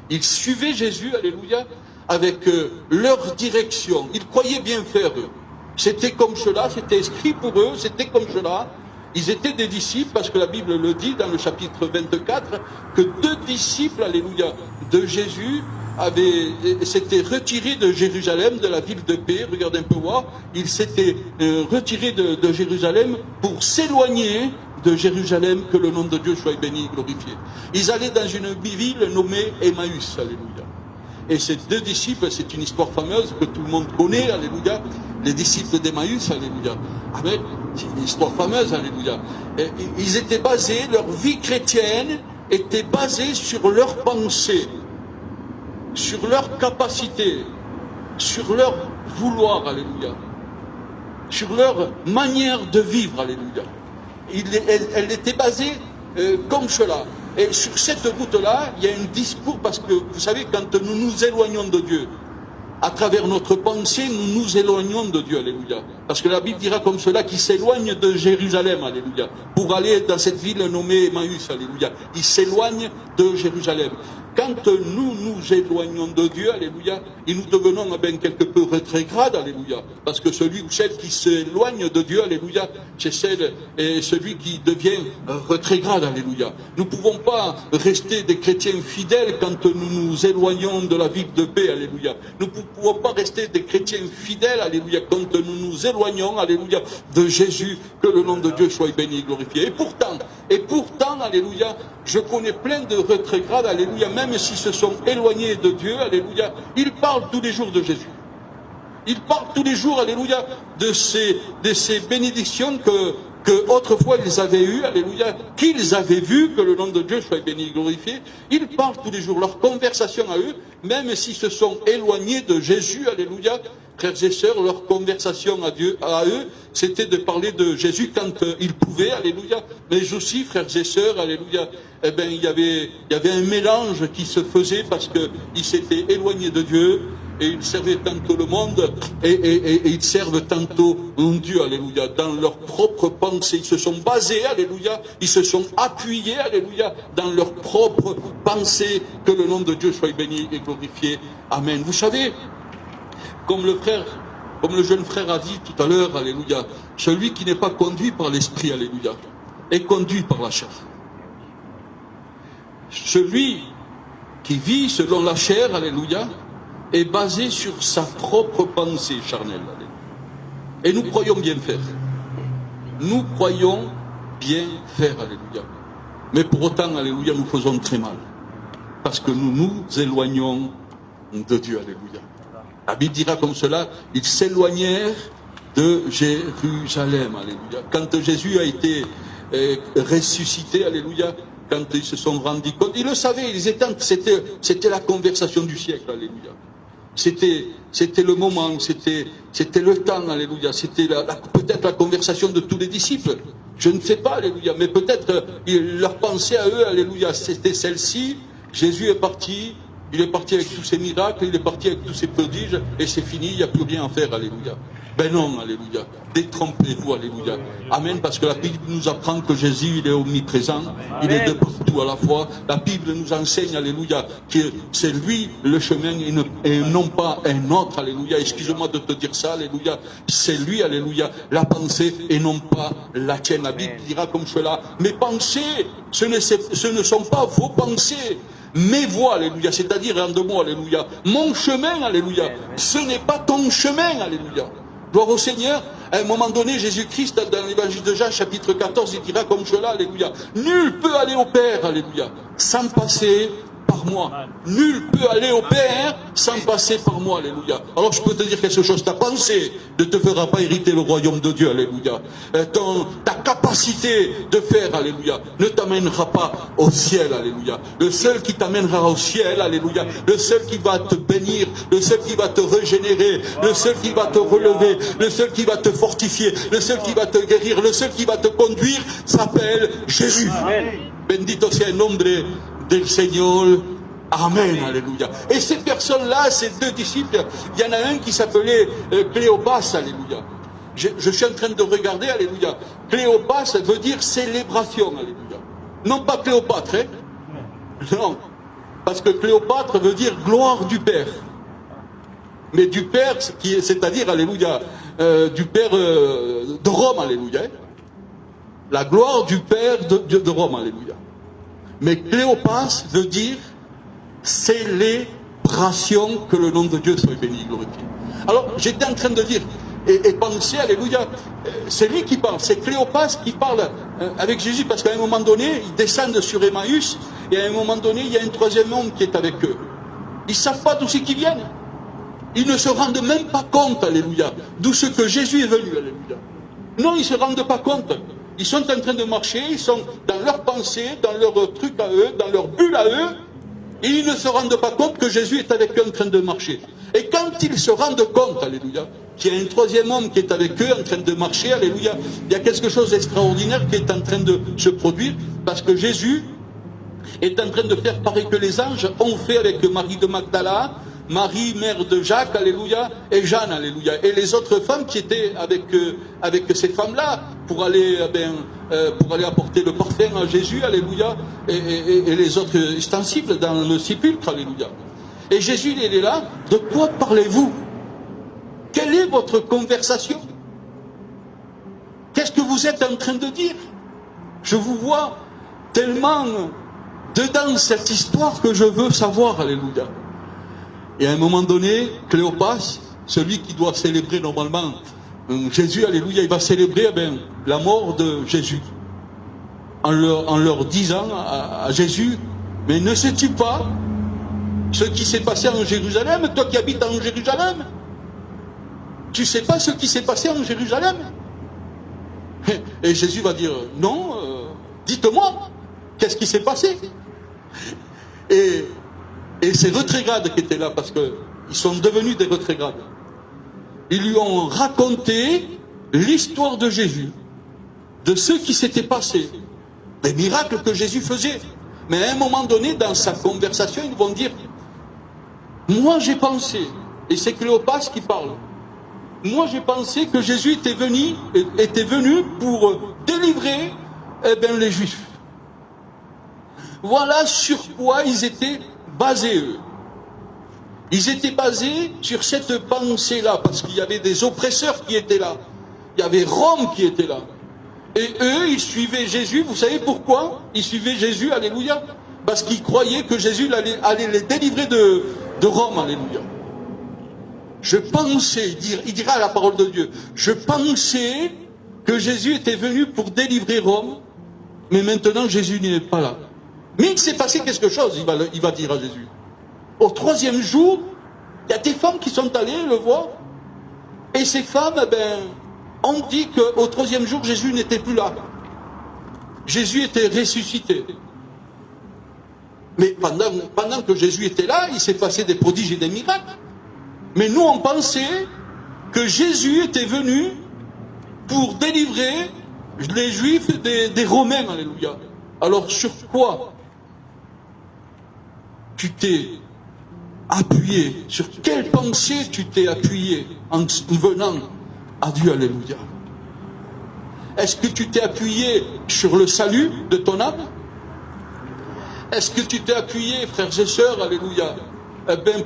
Ils suivaient Jésus, alléluia, avec leur direction. Ils croyaient bien faire eux. C'était comme cela, c'était écrit pour eux, c'était comme cela. Ils étaient des disciples, parce que la Bible le dit dans le chapitre 24, que 2 disciples, alléluia, de Jésus s'étaient retirés de Jérusalem, de la ville de paix. Regardez un peu voir. Ils s'étaient retirés de Jérusalem pour s'éloigner de Jérusalem, que le nom de Dieu soit béni et glorifié. Ils allaient dans une ville nommée Emmaüs, alléluia. Et ces 2 disciples, c'est une histoire fameuse que tout le monde connaît, alléluia. Les disciples d'Emmaüs, alléluia. Amen. C'est une histoire fameuse, alléluia. Et ils étaient basés, leur vie chrétienne était basée sur leur pensée, sur leur capacité, sur leur vouloir, alléluia. Sur leur manière de vivre, alléluia. Elle était basée comme cela. Et sur cette route-là, il y a un discours, parce que, vous savez, quand nous nous éloignons de Dieu, à travers notre pensée, nous nous éloignons de Dieu, alléluia. Parce que la Bible dira comme cela, qu'ils s'éloignent de Jérusalem, alléluia, pour aller dans cette ville nommée Emmaüs, alléluia. Ils s'éloignent de Jérusalem. Quand nous nous éloignons de Dieu, alléluia, et nous devenons quelque peu rétrogrades, alléluia, parce que celui ou celle qui s'éloigne de Dieu, alléluia, c'est celui qui devient rétrograde, alléluia. Nous ne pouvons pas rester des chrétiens fidèles quand nous nous éloignons de la ville de paix, alléluia. Nous ne pouvons pas rester des chrétiens fidèles, alléluia, quand nous nous éloignons, alléluia, de Jésus, que le nom de Dieu soit béni et glorifié. Et pourtant, alléluia, je connais plein de rétrogrades, alléluia, même s'ils se sont éloignés de Dieu, alléluia, ils parlent tous les jours de Jésus. Ils parlent tous les jours, alléluia, de ces bénédictions que autrefois ils avaient eues, alléluia, qu'ils avaient vues, que le nom de Dieu soit béni et glorifié. Ils parlent tous les jours, leur conversation à eux, même s'ils se sont éloignés de Jésus, alléluia, frères et sœurs, leur conversation à eux, c'était de parler de Jésus quand ils pouvaient, alléluia, mais aussi, frères et sœurs, alléluia, eh bien, il y avait un mélange qui se faisait parce qu'ils s'étaient éloignés de Dieu, et ils servaient tantôt le monde, et ils servent tantôt un Dieu, alléluia, dans leur propre pensée. Ils se sont basés, alléluia, ils se sont appuyés, alléluia, dans leur propre pensée, que le nom de Dieu soit béni et glorifié. Amen. Vous savez, comme le jeune frère a dit tout à l'heure, alléluia, celui qui n'est pas conduit par l'esprit, alléluia, est conduit par la chair. Celui qui vit selon la chair, alléluia, est basé sur sa propre pensée charnelle. Et nous croyons bien faire. Nous croyons bien faire, alléluia. Mais pour autant, alléluia, nous faisons très mal. Parce que nous nous éloignons de Dieu, alléluia. La Bible dira comme cela, ils s'éloignèrent de Jérusalem, alléluia. Quand Jésus a été ressuscité, alléluia, quand ils se sont rendus compte, ils le savaient, c'était la conversation du siècle, alléluia. C'était le moment, c'était le temps, alléluia. C'était peut-être la conversation de tous les disciples. Je ne sais pas, alléluia, mais peut-être leur pensée à eux, alléluia, c'était celle-ci. Jésus est parti, il est parti avec tous ses miracles, il est parti avec tous ses prodiges, et c'est fini, il n'y a plus rien à faire, alléluia. Ben non, alléluia. Détrompez-vous, alléluia. Amen, parce que la Bible nous apprend que Jésus, il est omniprésent, il est de partout à la fois. La Bible nous enseigne, alléluia, que c'est lui le chemin et non pas un autre, alléluia. Excuse-moi de te dire ça, alléluia. C'est lui, alléluia, la pensée et non pas la tienne. La Bible dira comme cela, mes pensées, ce ne sont pas vos pensées. Mes voies, alléluia, c'est-à-dire en 2 mots, alléluia. Mon chemin, alléluia, ce n'est pas ton chemin, alléluia. Gloire au Seigneur. À un moment donné, Jésus-Christ, dans l'évangile de Jean, chapitre 14, il dira comme cela, alléluia. Nul peut aller au Père, alléluia, sans passer par par moi. Nul peut aller au Père sans passer par moi, alléluia. Alors je peux te dire quelque chose, ta pensée ne te fera pas hériter le royaume de Dieu, alléluia. Ta capacité de faire, alléluia, ne t'amènera pas au ciel, alléluia. Le seul qui t'amènera au ciel, alléluia, le seul qui va te bénir, le seul qui va te régénérer, le seul qui va te relever, le seul qui va te fortifier, le seul qui va te guérir, le seul qui va te conduire, s'appelle Jésus. Amen. Bendito sea el nombre del Señor. Amen, alléluia. Et ces personnes-là, ces deux disciples, il y en a un qui s'appelait Cléopas, alléluia. Je suis en train de regarder, alléluia. Cléopas veut dire célébration, alléluia. Non pas Cléopâtre, hein? Non. Parce que Cléopâtre veut dire gloire du Père. Mais du Père, c'est-à-dire, alléluia, du Père de Rome, alléluia. La gloire du Père de Rome, alléluia. Mais Cléopas veut dire célébration, que le nom de Dieu soit béni, glorifié. Alors, j'étais en train de dire, et penser, alléluia, c'est lui qui parle, c'est Cléopas qui parle avec Jésus, parce qu'à un moment donné, ils descendent sur Emmaüs, et à un moment donné, il y a un troisième homme qui est avec eux. Ils ne savent pas d'où c'est qu'ils viennent. Ils ne se rendent même pas compte, alléluia, d'où ce que Jésus est venu, alléluia. Non, ils ne se rendent pas compte. Ils sont en train de marcher, ils sont dans leurs pensées, dans leur truc à eux, dans leur bulle à eux, et ils ne se rendent pas compte que Jésus est avec eux en train de marcher. Et quand ils se rendent compte, alléluia, qu'il y a un troisième homme qui est avec eux en train de marcher, alléluia, il y a quelque chose d'extraordinaire qui est en train de se produire, parce que Jésus est en train de faire pareil que les anges ont fait avec Marie de Magdala, Marie, mère de Jacques, alléluia, et Jeanne, alléluia. Et les autres femmes qui étaient avec ces femmes-là pour aller apporter le parfum à Jésus, alléluia, et les autres ustensiles dans le sépulcre, alléluia. Et Jésus, il est là. De quoi parlez-vous? Quelle est votre conversation? Qu'est-ce que vous êtes en train de dire? Je vous vois tellement dedans cette histoire que je veux savoir, alléluia. Et à un moment donné, Cléopas, celui qui doit célébrer normalement Jésus, alléluia, il va célébrer la mort de Jésus. En leur disant à Jésus, mais ne sais-tu pas ce qui s'est passé en Jérusalem, toi qui habites en Jérusalem? Tu ne sais pas ce qui s'est passé en Jérusalem? Et Jésus va dire, non, dites-moi, qu'est-ce qui s'est passé? Et ces retrogrades qui étaient là, parce qu'ils sont devenus des retrogrades, ils lui ont raconté l'histoire de Jésus, de ce qui s'était passé, des miracles que Jésus faisait. Mais à un moment donné, dans sa conversation, ils vont dire, moi j'ai pensé, et c'est Cléopas qui parle, moi j'ai pensé que Jésus était venu pour délivrer les Juifs. Voilà sur quoi ils étaient basés, eux. Ils étaient basés sur cette pensée-là, parce qu'il y avait des oppresseurs qui étaient là. Il y avait Rome qui était là. Et eux, ils suivaient Jésus. Vous savez pourquoi ils suivaient Jésus, alléluia? Parce qu'ils croyaient que Jésus allait les délivrer de Rome, alléluia. Je pensais, il dira à la parole de Dieu, je pensais que Jésus était venu pour délivrer Rome, mais maintenant Jésus n'est pas là. Mais il s'est passé quelque chose, il va dire à Jésus. Au troisième jour, il y a des femmes qui sont allées le voir, et ces femmes, ont dit qu'au troisième jour, Jésus n'était plus là. Jésus était ressuscité. Mais pendant que Jésus était là, il s'est passé des prodiges et des miracles. Mais nous, on pensait que Jésus était venu pour délivrer les Juifs des Romains, alléluia. Alors, sur quoi tu t'es appuyé? Sur quelle pensée tu t'es appuyé en venant à Dieu, alléluia? Est-ce que tu t'es appuyé sur le salut de ton âme? Est-ce que tu t'es appuyé, frères et sœurs, alléluia,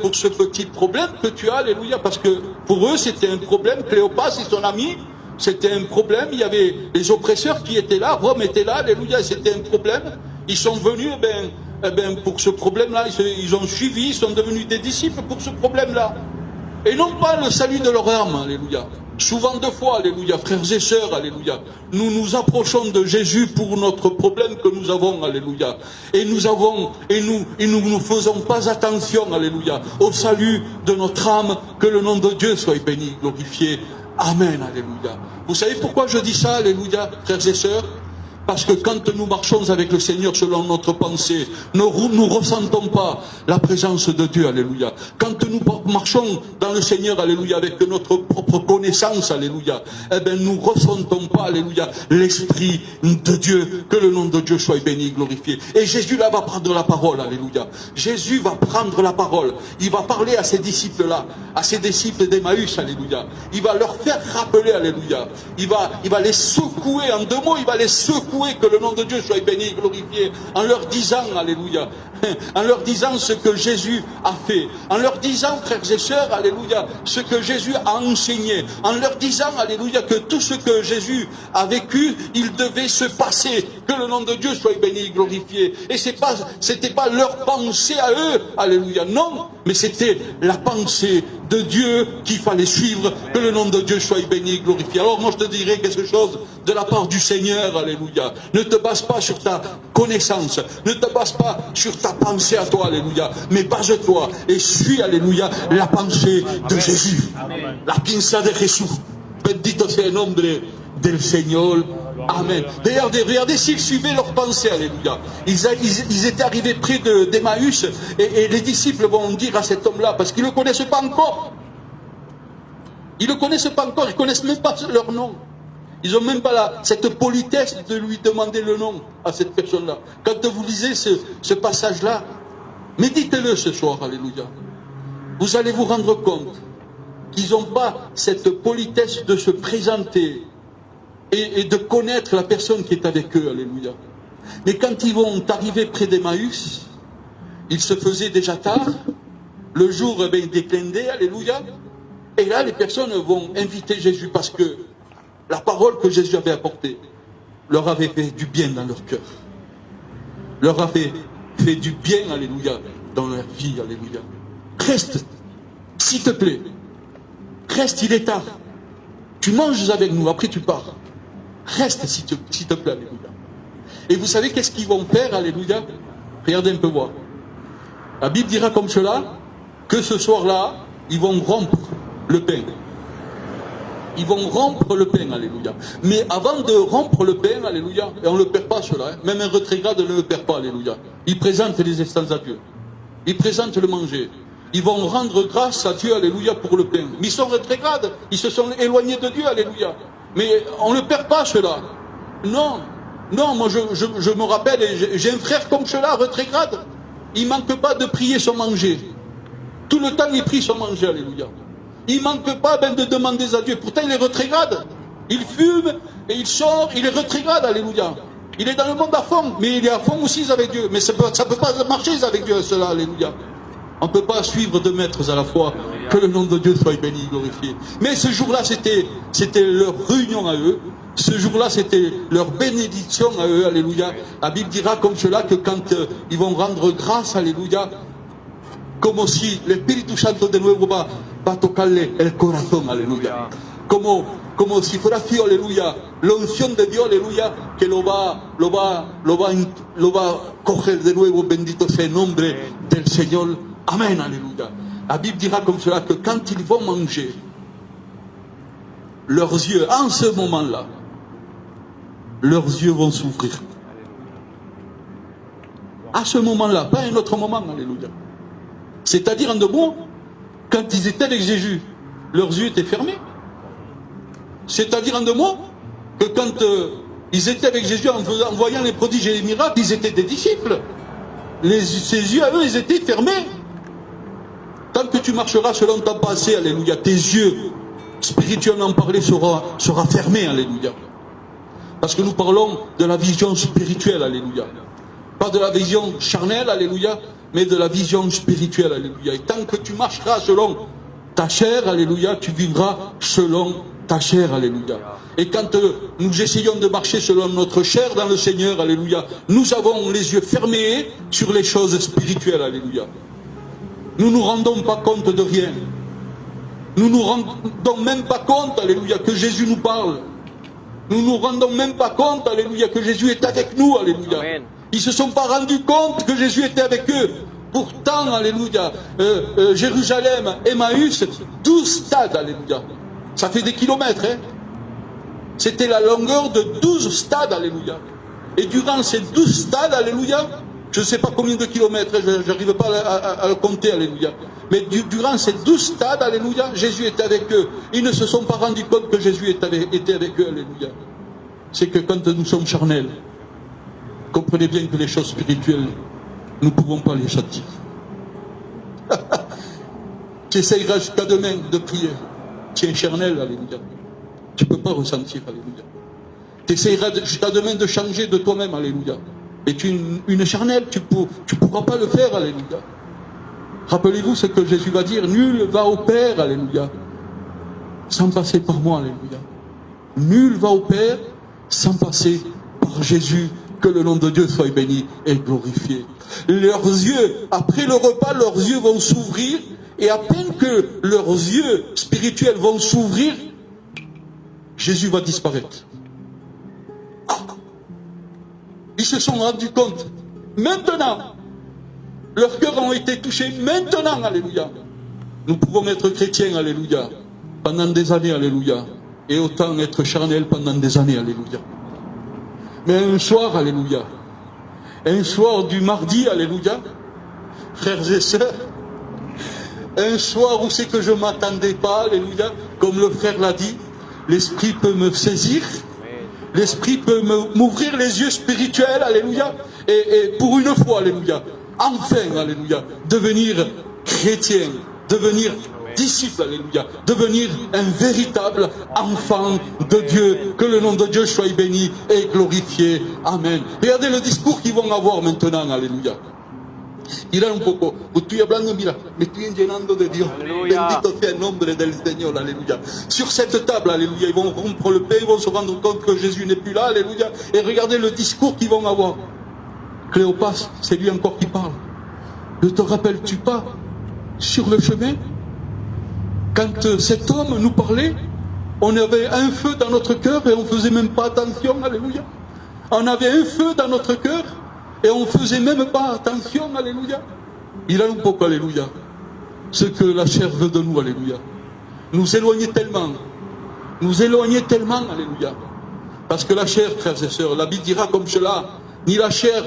pour ce petit problème que tu as, alléluia? Parce que pour eux, c'était un problème. Cléopas et son ami, c'était un problème. Il y avait les oppresseurs qui étaient là, Rome était là, alléluia, c'était un problème. Ils sont venus, pour ce problème-là, ils ont suivi, ils sont devenus des disciples pour ce problème-là. Et non pas le salut de leur âme, alléluia. Souvent deux fois, alléluia, frères et sœurs, alléluia, nous nous approchons de Jésus pour notre problème que nous avons, alléluia. Et nous ne faisons pas attention, alléluia, au salut de notre âme, que le nom de Dieu soit béni, glorifié. Amen, alléluia. Vous savez pourquoi je dis ça, alléluia, frères et sœurs? Parce que quand nous marchons avec le Seigneur selon notre pensée, nous ne ressentons pas la présence de Dieu, alléluia. Quand nous marchons dans le Seigneur, alléluia, avec notre propre connaissance, alléluia, eh bien nous ne ressentons pas, alléluia, l'Esprit de Dieu, que le nom de Dieu soit béni, glorifié. Et Jésus là va prendre la parole, alléluia. Jésus va prendre la parole. Il va parler à ces disciples-là, à ces disciples d'Emmaüs, alléluia. Il va leur faire rappeler, alléluia. Il va les secouer, en deux mots, il va les secouer, que le nom de Dieu soit béni, glorifié, en leur disant, alléluia, en leur disant ce que Jésus a fait, en leur disant, frères et sœurs, alléluia, ce que Jésus a enseigné, en leur disant, alléluia, que tout ce que Jésus a vécu, il devait se passer, que le nom de Dieu soit béni, glorifié. Et c'était pas leur pensée à eux, alléluia, non, mais c'était la pensée de Dieu qu'il fallait suivre, que le nom de Dieu soit béni, glorifié. Alors moi je te dirais quelque chose de la part du Seigneur, alléluia. Ne te base pas sur ta connaissance, ne te base pas sur ta pensée à toi, alléluia, mais base-toi et suis, alléluia, la pensée de Jésus. La pinza de Jésus. Bendito sea el nombre del Señor. Amen. D'ailleurs, regardez s'ils suivaient leur pensée, alléluia. Ils étaient arrivés près d'Emmaüs et les disciples vont dire à cet homme-là, parce qu'ils ne le connaissent pas encore. Ils ne le connaissent pas encore, ils ne connaissent même pas leur nom. Ils n'ont même pas cette politesse de lui demander le nom à cette personne-là. Quand vous lisez ce passage-là, méditez-le ce soir, alléluia. Vous allez vous rendre compte qu'ils n'ont pas cette politesse de se présenter et de connaître la personne qui est avec eux, alléluia. Mais quand ils vont arriver près d'Emmaüs, il se faisait déjà tard, le jour déclinait, alléluia, et là les personnes vont inviter Jésus parce que la parole que Jésus avait apportée leur avait fait du bien dans leur cœur, leur avait fait du bien, alléluia, dans leur vie, alléluia. Reste, s'il te plaît, reste, il est tard, tu manges avec nous, après tu pars. Reste, s'il te plaît, alléluia. Et vous savez qu'est-ce qu'ils vont faire, alléluia? Regardez un peu voir. La Bible dira comme cela, que ce soir-là, ils vont rompre le pain. Ils vont rompre le pain, alléluia. Mais avant de rompre le pain, alléluia, et on ne le perd pas cela, hein, même un retrograde ne le perd pas, alléluia. Ils présentent les instances à Dieu. Ils présentent le manger. Ils vont rendre grâce à Dieu, alléluia, pour le pain. Mais ils sont rétrogrades, ils se sont éloignés de Dieu, alléluia. Mais on ne perd pas cela. Non, non, moi je me rappelle, j'ai un frère comme cela, rétrograde. Il ne manque pas de prier son manger. Tout le temps il prie son manger, alléluia. Il ne manque pas de demander à Dieu. Pourtant il est rétrograde. Il fume et il sort, il est rétrograde, alléluia. Il est dans le monde à fond, mais il est à fond aussi avec Dieu. Mais ça ne peut pas marcher avec Dieu, cela, alléluia. On ne peut pas suivre deux maîtres à la fois. Que le nom de Dieu soit béni, glorifié. Mais ce jour-là, c'était leur réunion à eux. Ce jour-là, c'était leur bénédiction à eux, alléluia. La Bible dira comme cela que quand ils vont rendre grâce, alléluia, como si l'Espíritu Santo de nuevo va tocarle el corazón, alléluia. Como si fuera así, aleluya, la unción de Dios, aleluya, que lo va coger de nuevo, bendito sea el nombre del Señor. Amen, alléluia. La Bible dira comme cela que quand ils vont manger, leurs yeux, en ce moment-là, leurs yeux vont s'ouvrir. À ce moment-là, pas à un autre moment, alléluia. C'est-à-dire, en deux mots, quand ils étaient avec Jésus, leurs yeux étaient fermés. C'est-à-dire, en deux mots, que quand ils étaient avec Jésus en voyant les prodiges et les miracles, ils étaient des disciples. Ses yeux à eux, ils étaient fermés. Tant que tu marcheras selon ta pensée, alléluia, tes yeux, spirituellement parlés, sera fermé, alléluia. Parce que nous parlons de la vision spirituelle, alléluia. Pas de la vision charnelle, alléluia, mais de la vision spirituelle, alléluia. Et tant que tu marcheras selon ta chair, alléluia, tu vivras selon ta chair, alléluia. Et quand nous essayons de marcher selon notre chair dans le Seigneur, alléluia, nous avons les yeux fermés sur les choses spirituelles, alléluia. Nous ne nous rendons pas compte de rien. Nous nous rendons même pas compte, alléluia, que Jésus nous parle. Nous nous rendons même pas compte, alléluia, que Jésus est avec nous, alléluia. Amen. Ils se sont pas rendus compte que Jésus était avec eux. Pourtant, alléluia, Jérusalem, Emmaüs, 12 stades, alléluia. Ça fait des kilomètres, hein. C'était la longueur de 12 stades, alléluia. Et durant ces 12 stades, alléluia, je ne sais pas combien de kilomètres, je n'arrive pas à le compter, alléluia. Mais durant ces 12 stades, alléluia, Jésus était avec eux. Ils ne se sont pas rendus compte que Jésus était avec eux, alléluia. C'est que quand nous sommes charnels, comprenez bien que les choses spirituelles, nous ne pouvons pas les châtier. Tu essayeras jusqu'à demain de prier. Tu es charnel, alléluia. Tu ne peux pas ressentir, alléluia. Tu essayeras jusqu'à demain de changer de toi-même, alléluia. Et tu es une charnelle, tu ne pourras pas le faire, alléluia. Rappelez-vous ce que Jésus va dire, nul va au Père, alléluia, sans passer par moi, alléluia. Nul va au Père sans passer par Jésus, que le nom de Dieu soit béni et glorifié. Leurs yeux, après le repas, leurs yeux vont s'ouvrir, et à peine que leurs yeux spirituels vont s'ouvrir, Jésus va disparaître. Ah. Ils se sont rendus compte, maintenant, leurs cœurs ont été touchés maintenant, alléluia. Nous pouvons être chrétiens, alléluia, pendant des années, alléluia, et autant être charnels pendant des années, alléluia. Mais un soir, alléluia, un soir du mardi, alléluia, frères et sœurs, un soir où c'est que je ne m'attendais pas, alléluia, comme le frère l'a dit, l'Esprit peut me saisir, l'Esprit peut m'ouvrir les yeux spirituels, alléluia, et pour une fois, alléluia, enfin, alléluia, devenir chrétien, devenir disciple, alléluia, devenir un véritable enfant de Dieu, que le nom de Dieu soit béni et glorifié, amen. Regardez le discours qu'ils vont avoir maintenant, alléluia. Dirán un poco, estoy hablando, mira, me estoy llenando de Dios. Bendito sea el nombre del Señor, alléluia. Sur cette table, alléluia, ils vont rompre le pain, ils vont se rendre compte que Jésus n'est plus là, alléluia. Et regardez le discours qu'ils vont avoir. Cléopas, c'est lui encore qui parle. Ne te rappelles-tu pas, sur le chemin, quand cet homme nous parlait, on avait un feu dans notre cœur et on ne faisait même pas attention, alléluia. On avait un feu dans notre cœur et on ne faisait même pas attention, alléluia. Il a un peu, alléluia, ce que la chair veut de nous, alléluia. Nous éloigner tellement, alléluia. Parce que la chair, frères et sœurs, la Bible dira comme cela, ni la chair,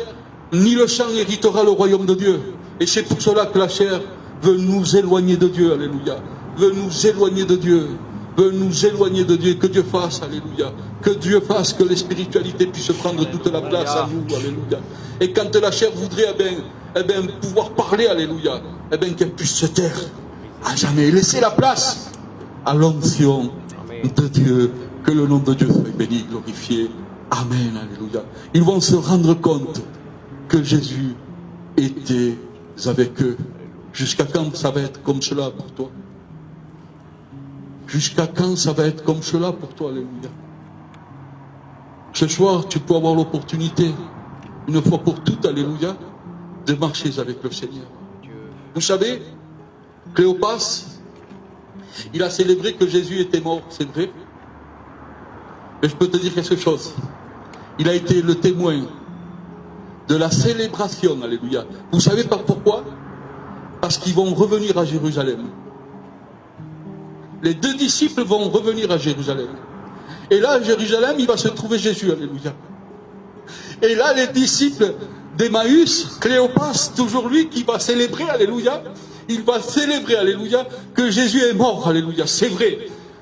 ni le sang héritera le royaume de Dieu. Et c'est pour cela que la chair veut nous éloigner de Dieu, alléluia. Veut nous éloigner de Dieu. Veut nous éloigner de Dieu. Que Dieu fasse, alléluia. Que Dieu fasse que les spiritualités puissent prendre toute la place à nous, alléluia. Et quand la chair voudrait, pouvoir parler, alléluia, qu'elle puisse se taire à jamais. Et laisser la place à l'onction de Dieu. Que le nom de Dieu soit béni, glorifié. Amen, alléluia. Ils vont se rendre compte que Jésus était avec eux. Jusqu'à quand ça va être comme cela pour toi? Jusqu'à quand ça va être comme cela pour toi, alléluia? Ce soir, tu peux avoir l'opportunité, une fois pour toutes, alléluia, de marcher avec le Seigneur. Vous savez, Cléopas, il a célébré que Jésus était mort, c'est vrai. Mais je peux te dire quelque chose. Il a été le témoin de la célébration, alléluia. Vous savez pas pourquoi? Parce qu'ils vont revenir à Jérusalem. Les deux disciples vont revenir à Jérusalem. Et là, à Jérusalem, il va se trouver Jésus, alléluia. Et là, les disciples d'Emmaüs, Cléopas, toujours lui qui va célébrer, alléluia. Il va célébrer, alléluia, que Jésus est mort, alléluia. C'est vrai.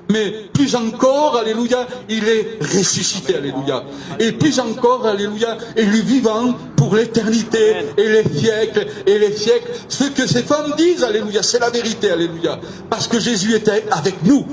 Mais plus encore, alléluia, il est ressuscité, alléluia. Et plus encore, alléluia, il est vivant pour l'éternité et les siècles et les siècles. Ce que ces femmes disent, alléluia, c'est la vérité, alléluia. Parce que Jésus était avec nous.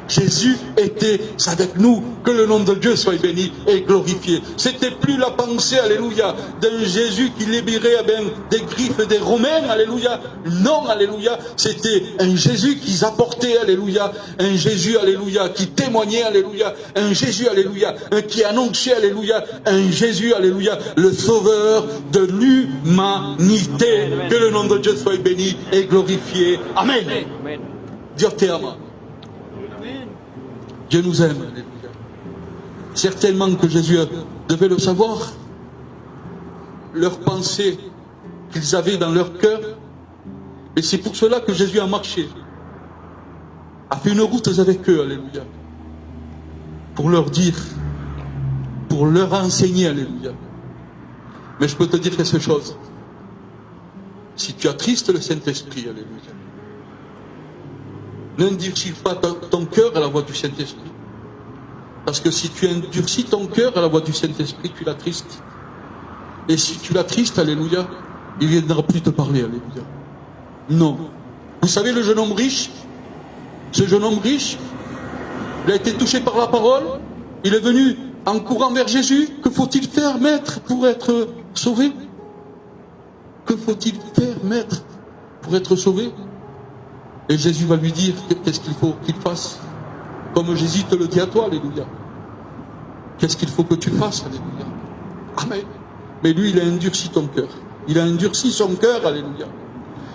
Jésus était avec nous. Que le nom de Dieu soit béni et glorifié. C'était plus la pensée, alléluia, d'un Jésus qui libérait des griffes des Romains, alléluia. Non, alléluia. C'était un Jésus qu'ils apportaient, alléluia. Un Jésus, alléluia, qui témoignait, alléluia. Un Jésus, alléluia, qui annonçait, alléluia. Un Jésus, alléluia, le sauveur de l'humanité. Que le nom de Dieu soit béni et glorifié. Amen. Dieu te ama. Dieu nous aime, alléluia. Certainement que Jésus devait le savoir. Leurs pensées qu'ils avaient dans leur cœur. Et c'est pour cela que Jésus a marché, a fait une route avec eux, alléluia. Pour leur dire, pour leur enseigner, alléluia. Mais je peux te dire quelque chose. Si tu attristes le Saint-Esprit, alléluia, n'endurcis pas ton cœur à la voix du Saint-Esprit. Parce que si tu endurcis ton cœur à la voix du Saint-Esprit, tu l'attristes. Et si tu l'attristes, alléluia, il ne viendra plus te parler, alléluia. Non. Vous savez, le jeune homme riche, ce jeune homme riche, il a été touché par la parole, il est venu en courant vers Jésus. Que faut-il faire, maître, pour être sauvé? Que faut-il faire, maître, pour être sauvé? Et Jésus va lui dire qu'est-ce qu'il faut qu'il fasse. Comme Jésus te le dit à toi, alléluia. Qu'est-ce qu'il faut que tu fasses, alléluia. Amen. Mais lui, il a endurci ton cœur. Il a endurci son cœur, alléluia.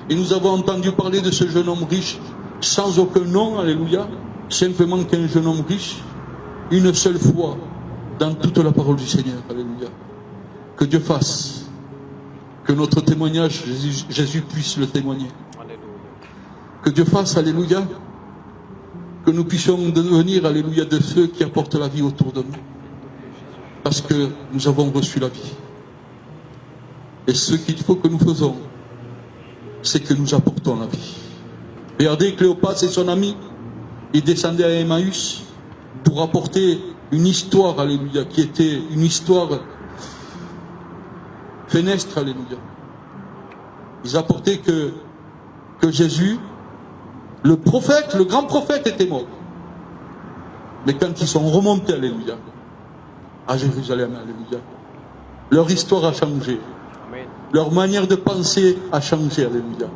Et nous avons entendu parler de ce jeune homme riche, sans aucun nom, alléluia, simplement qu'un jeune homme riche, une seule fois, dans toute la parole du Seigneur, alléluia. Que Dieu fasse, que notre témoignage, Jésus puisse le témoigner. Que Dieu fasse, alléluia, que nous puissions devenir, alléluia, de ceux qui apportent la vie autour de nous. Parce que nous avons reçu la vie. Et ce qu'il faut que nous faisons, c'est que nous apportons la vie. Regardez, Cléopas et son ami, ils descendaient à Emmaüs pour apporter une histoire, alléluia, qui était une histoire fénestre, alléluia. Ils apportaient que Jésus, le prophète, le grand prophète était mort. Mais quand ils sont remontés, alléluia, à Jérusalem, alléluia, leur histoire a changé. Leur manière de penser a changé, alléluia.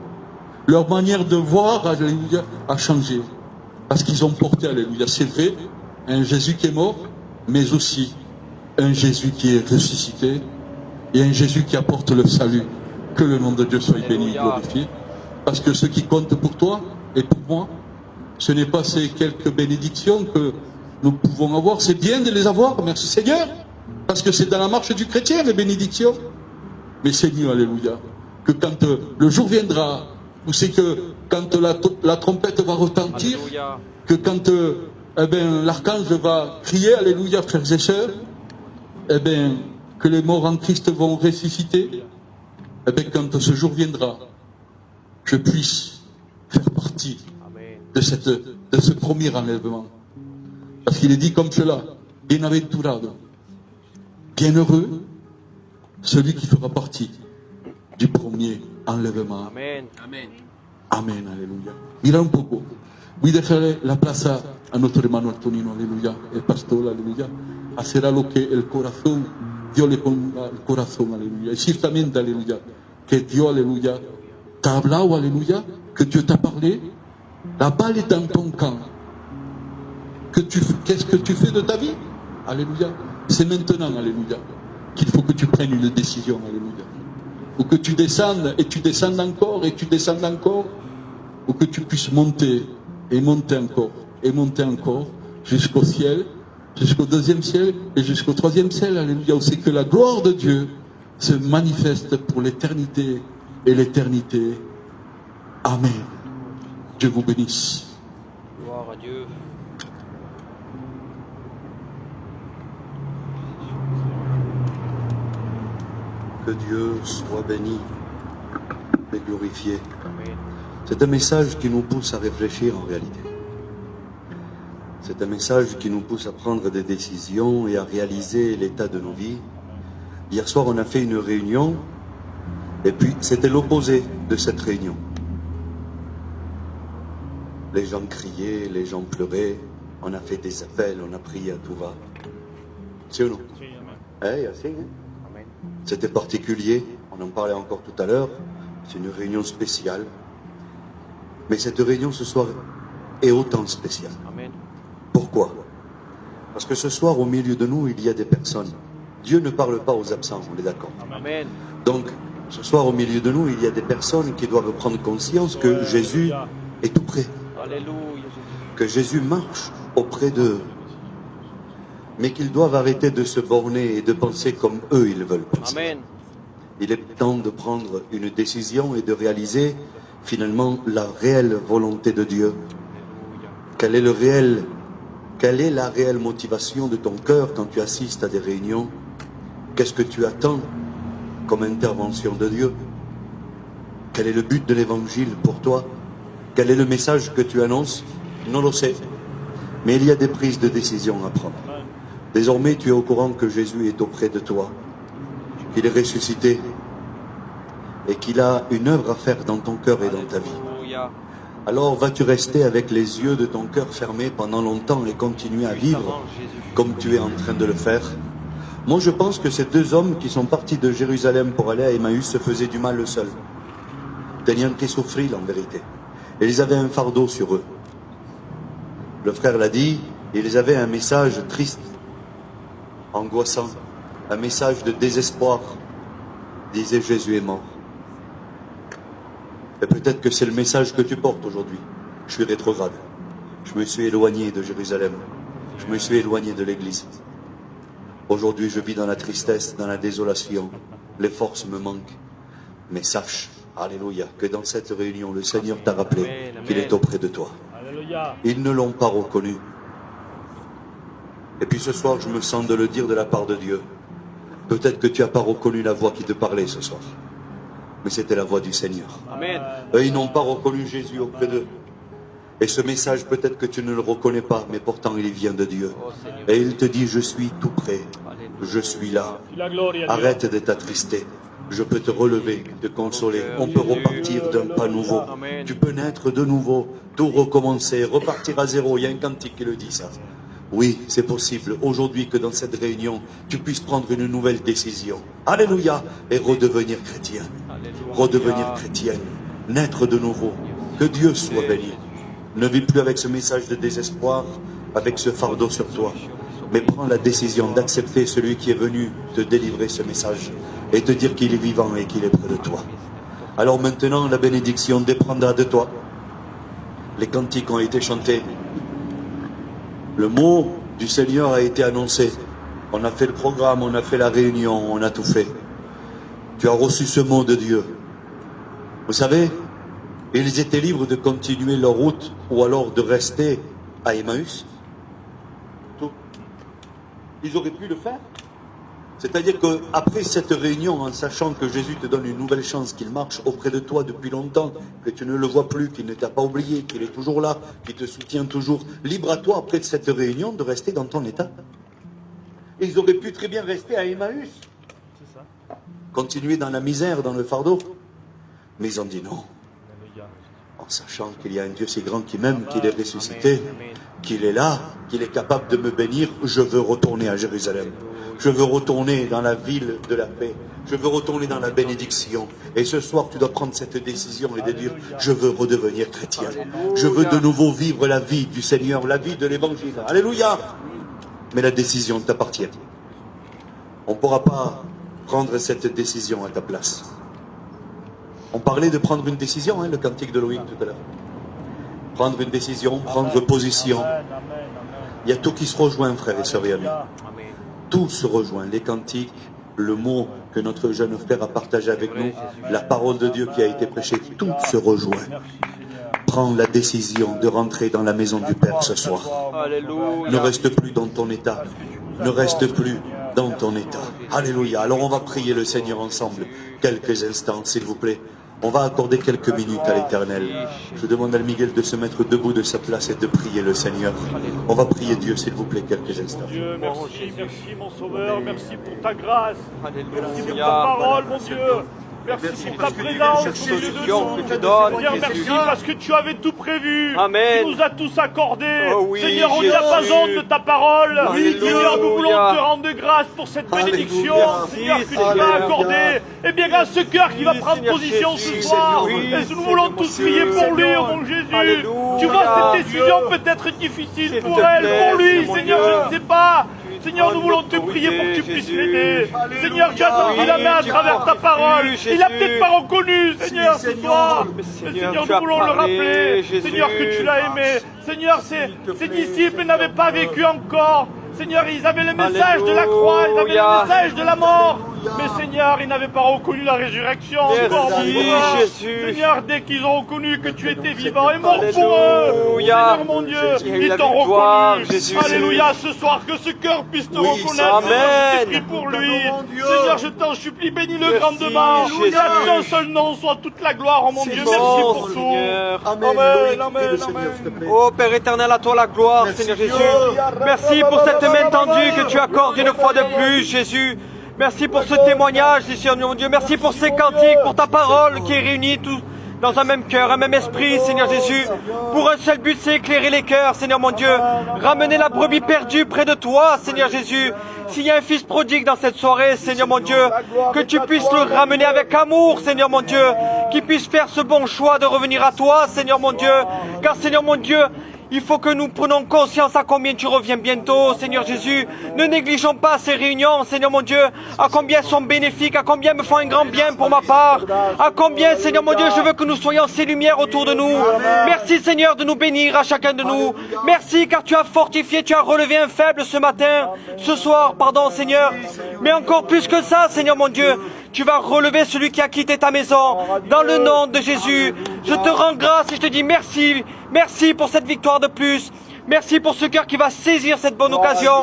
Leur manière de voir, alléluia, a changé. Parce qu'ils ont porté, alléluia, c'est vrai, un Jésus qui est mort, mais aussi un Jésus qui est ressuscité et un Jésus qui apporte le salut. Que le nom de Dieu soit béni et glorifié. Parce que ce qui compte pour toi et pour moi, ce n'est pas ces quelques bénédictions que nous pouvons avoir. C'est bien de les avoir, merci Seigneur, parce que c'est dans la marche du chrétien, les bénédictions. Mais c'est mieux, alléluia, que quand le jour viendra, où c'est que quand la trompette va retentir, alléluia, que quand l'archange va crier, alléluia, frères et sœurs, que les morts en Christ vont ressusciter, quand ce jour viendra, je puisse faire partie de ce premier enlèvement. Parce qu'il est dit comme cela, bienaventurado, bienheureux, celui qui fera partie du premier enlèvement. Amen. Amen. Amen, alléluia. Mira un poco. Voy a dejarle la plaza a nuestro hermano Antonino, aleluya, el pastor, aleluya. Hacerá lo que el corazón, Dios le ponga el corazón, aleluya. Y ciertamente, aleluya, que Dios, aleluya, t'a hablado, aleluya, que Dieu t'a parlé. La balle est dans ton camp. Qu'est-ce que tu fais de ta vie? Alléluia. C'est maintenant, alléluia, qu'il faut que tu prennes une décision, alléluia. Ou que tu descendes, et tu descendes encore, et tu descendes encore, ou que tu puisses monter, et monter encore, jusqu'au ciel, jusqu'au deuxième ciel, et jusqu'au troisième ciel, alléluia, où c'est que la gloire de Dieu se manifeste pour l'éternité et l'éternité. Amen. Dieu vous bénisse. Gloire à Dieu. Que Dieu soit béni et glorifié. Amen. C'est un message qui nous pousse à réfléchir en réalité. C'est un message qui nous pousse à prendre des décisions et à réaliser l'état de nos vies. Hier soir, on a fait une réunion et puis c'était l'opposé de cette réunion. Les gens criaient, les gens pleuraient, on a fait des appels, on a prié à tout va. C'est ou non? C'était particulier, on en parlait encore tout à l'heure, c'est une réunion spéciale. Mais cette réunion ce soir est autant spéciale. Amen. Pourquoi? Parce que ce soir, au milieu de nous, il y a des personnes. Dieu ne parle pas aux absents, on est d'accord? Amen. Donc, ce soir, au milieu de nous, il y a des personnes qui doivent prendre conscience que Jésus est tout près. Alléluia. Que Jésus marche auprès d'eux, mais qu'ils doivent arrêter de se borner et de penser comme eux ils veulent penser. Amen. Il est temps de prendre une décision et de réaliser finalement la réelle volonté de Dieu. Quelle est la réelle motivation de ton cœur quand tu assistes à des réunions? Qu'est-ce que tu attends comme intervention de Dieu? Quel est le but de l'évangile pour toi? Quel est le message que tu annonces? Non le sais. Mais il y a des prises de décision à prendre. Désormais, tu es au courant que Jésus est auprès de toi, qu'il est ressuscité et qu'il a une œuvre à faire dans ton cœur et dans ta vie. Alors vas-tu rester avec les yeux de ton cœur fermés pendant longtemps et continuer à vivre comme tu es en train de le faire? Moi je pense que ces deux hommes qui sont partis de Jérusalem pour aller à Emmaüs se faisaient du mal seuls. Tenían que souffrir en vérité. Et ils avaient un fardeau sur eux. Le frère l'a dit, ils avaient un message triste, angoissant, un message de désespoir. Disait Jésus est mort. Et peut-être que c'est le message que tu portes aujourd'hui. Je suis rétrograde. Je me suis éloigné de Jérusalem. Je me suis éloigné de l'église. Aujourd'hui, je vis dans la tristesse, dans la désolation. Les forces me manquent. Mais sache, alléluia, que dans cette réunion, le Seigneur t'a rappelé qu'il est auprès de toi. Alléluia. Ils ne l'ont pas reconnu. Et puis ce soir, je me sens de le dire de la part de Dieu. Peut-être que tu n'as pas reconnu la voix qui te parlait ce soir. Mais c'était la voix du Seigneur. Amen. Eux, ils n'ont pas reconnu Jésus auprès d'eux. Et ce message, peut-être que tu ne le reconnais pas, mais pourtant il vient de Dieu. Et il te dit, je suis tout près. Je suis là. Arrête de t'attrister. Je peux te relever, te consoler. On peut repartir d'un pas nouveau. Tu peux naître de nouveau, tout recommencer, repartir à zéro. Il y a un cantique qui le dit ça. Oui, c'est possible aujourd'hui que dans cette réunion, tu puisses prendre une nouvelle décision. Alléluia. Et redevenir chrétien. Redevenir chrétienne. Naître de nouveau. Que Dieu soit béni. Ne vis plus avec ce message de désespoir, avec ce fardeau sur toi. Mais prends la décision d'accepter celui qui est venu te délivrer ce message et te dire qu'il est vivant et qu'il est près de toi. Alors maintenant, la bénédiction dépendra de toi. Les cantiques ont été chantés. Le mot du Seigneur a été annoncé. On a fait le programme, on a fait la réunion, on a tout fait. Tu as reçu ce mot de Dieu. Vous savez, ils étaient libres de continuer leur route ou alors de rester à Emmaüs. Tout. Ils auraient pu le faire. C'est-à-dire qu'après cette réunion, en sachant que Jésus te donne une nouvelle chance, qu'il marche auprès de toi depuis longtemps, que tu ne le vois plus, qu'il ne t'a pas oublié, qu'il est toujours là, qu'il te soutient toujours, libre à toi, après cette réunion, de rester dans ton état. Et ils auraient pu très bien rester à Emmaüs. C'est ça. Continuer dans la misère, dans le fardeau. Mais ils ont dit non. En sachant qu'il y a un Dieu si grand qui m'aime, qu'il est ressuscité, qu'il est là, qu'il est capable de me bénir, je veux retourner à Jérusalem. Je veux retourner dans la ville de la paix. Je veux retourner dans la bénédiction. Et ce soir, tu dois prendre cette décision et de dire, je veux redevenir chrétien. Je veux de nouveau vivre la vie du Seigneur, la vie de l'Évangile. Alléluia! Mais la décision t'appartient. On ne pourra pas prendre cette décision à ta place. On parlait de prendre une décision, le cantique de Loïc tout à l'heure. Prendre une décision, prendre position. Il y a tout qui se rejoint, frères et sœurs et amis. Tout se rejoint, les cantiques, le mot que notre jeune frère a partagé avec nous, la parole de Dieu qui a été prêchée, tout se rejoint. Prends la décision de rentrer dans la maison du Père ce soir. Ne reste plus dans ton état. Ne reste plus dans ton état. Alléluia. Alors on va prier le Seigneur ensemble quelques instants, s'il vous plaît. On va accorder quelques minutes à l'Éternel. Je demande à Miguel de se mettre debout de sa place et de prier le Seigneur. On va prier Dieu, s'il vous plaît, quelques instants. Dieu, merci, merci mon Sauveur, merci pour ta grâce, merci pour ta parole, mon Dieu. Merci pour ta présence, cette solution que tu donnes. Seigneur, merci parce que tu avais tout prévu. Amen. Tu nous as tous accordé. Oh oui, Seigneur, on n'a pas honte de ta parole. Alléluia. Seigneur, nous voulons te rendre grâce pour cette bénédiction, Seigneur, que tu m'as accordée. Et bien, à ce cœur qui va prendre position ce soir. Et nous voulons tous prier pour lui, oh mon Jésus. Alléluia. Tu vois cette décision peut-être difficile pour elle, pour lui, Seigneur, je ne sais pas. Seigneur, nous voulons te prier pour que tu puisses l'aider. Seigneur, tu as tendu la main à travers ta parole. Il n'a peut-être pas reconnu, Seigneur, ce soir. Mais Seigneur, nous voulons le rappeler. Seigneur, que tu l'as aimé. Seigneur, ses disciples n'avaient pas vécu encore. Seigneur, ils avaient le message de la croix, ils avaient le message de la mort. Mais Seigneur, ils n'avaient pas reconnu la résurrection encore. Jésus. Seigneur, dès qu'ils ont reconnu que tu étais vivant et mort pour eux, Seigneur mon Dieu, ils t'ont reconnu. Alléluia, ce soir, que ce cœur puisse te reconnaître. Amen. Je prie pour lui. Seigneur, je t'en supplie, bénis-le grandement. À ton seul nom soit toute la gloire, oh mon Dieu. Merci pour tout. Amen, amen, amen. Oh Père éternel, à toi la gloire, Seigneur Jésus. Merci pour cette main tendue que tu accordes une fois de plus, Jésus. Merci pour ce témoignage, Seigneur mon Dieu. Merci pour ces cantiques, pour ta parole qui est réunie tous dans un même cœur, un même esprit, Seigneur Jésus. Pour un seul but, c'est éclairer les cœurs, Seigneur mon Dieu. Ramener la brebis perdue près de toi, Seigneur Jésus. S'il y a un fils prodigue dans cette soirée, Seigneur mon Dieu, que tu puisses le ramener avec amour, Seigneur mon Dieu. Qu'il puisse faire ce bon choix de revenir à toi, Seigneur mon Dieu. Car, Seigneur mon Dieu, il faut que nous prenions conscience à combien tu reviens bientôt, Seigneur Jésus. Ne négligeons pas ces réunions, Seigneur mon Dieu, à combien elles sont bénéfiques, à combien elles me font un grand bien pour ma part, à combien, Seigneur mon Dieu, je veux que nous soyons ces lumières autour de nous. Merci, Seigneur, de nous bénir à chacun de nous. Merci, car tu as fortifié, tu as relevé un faible ce matin, ce soir, pardon, Seigneur. Mais encore plus que ça, Seigneur mon Dieu, tu vas relever celui qui a quitté ta maison. Dans le nom de Jésus, je te rends grâce et je te dis merci. Merci pour cette victoire de plus. Merci pour ce cœur qui va saisir cette bonne occasion.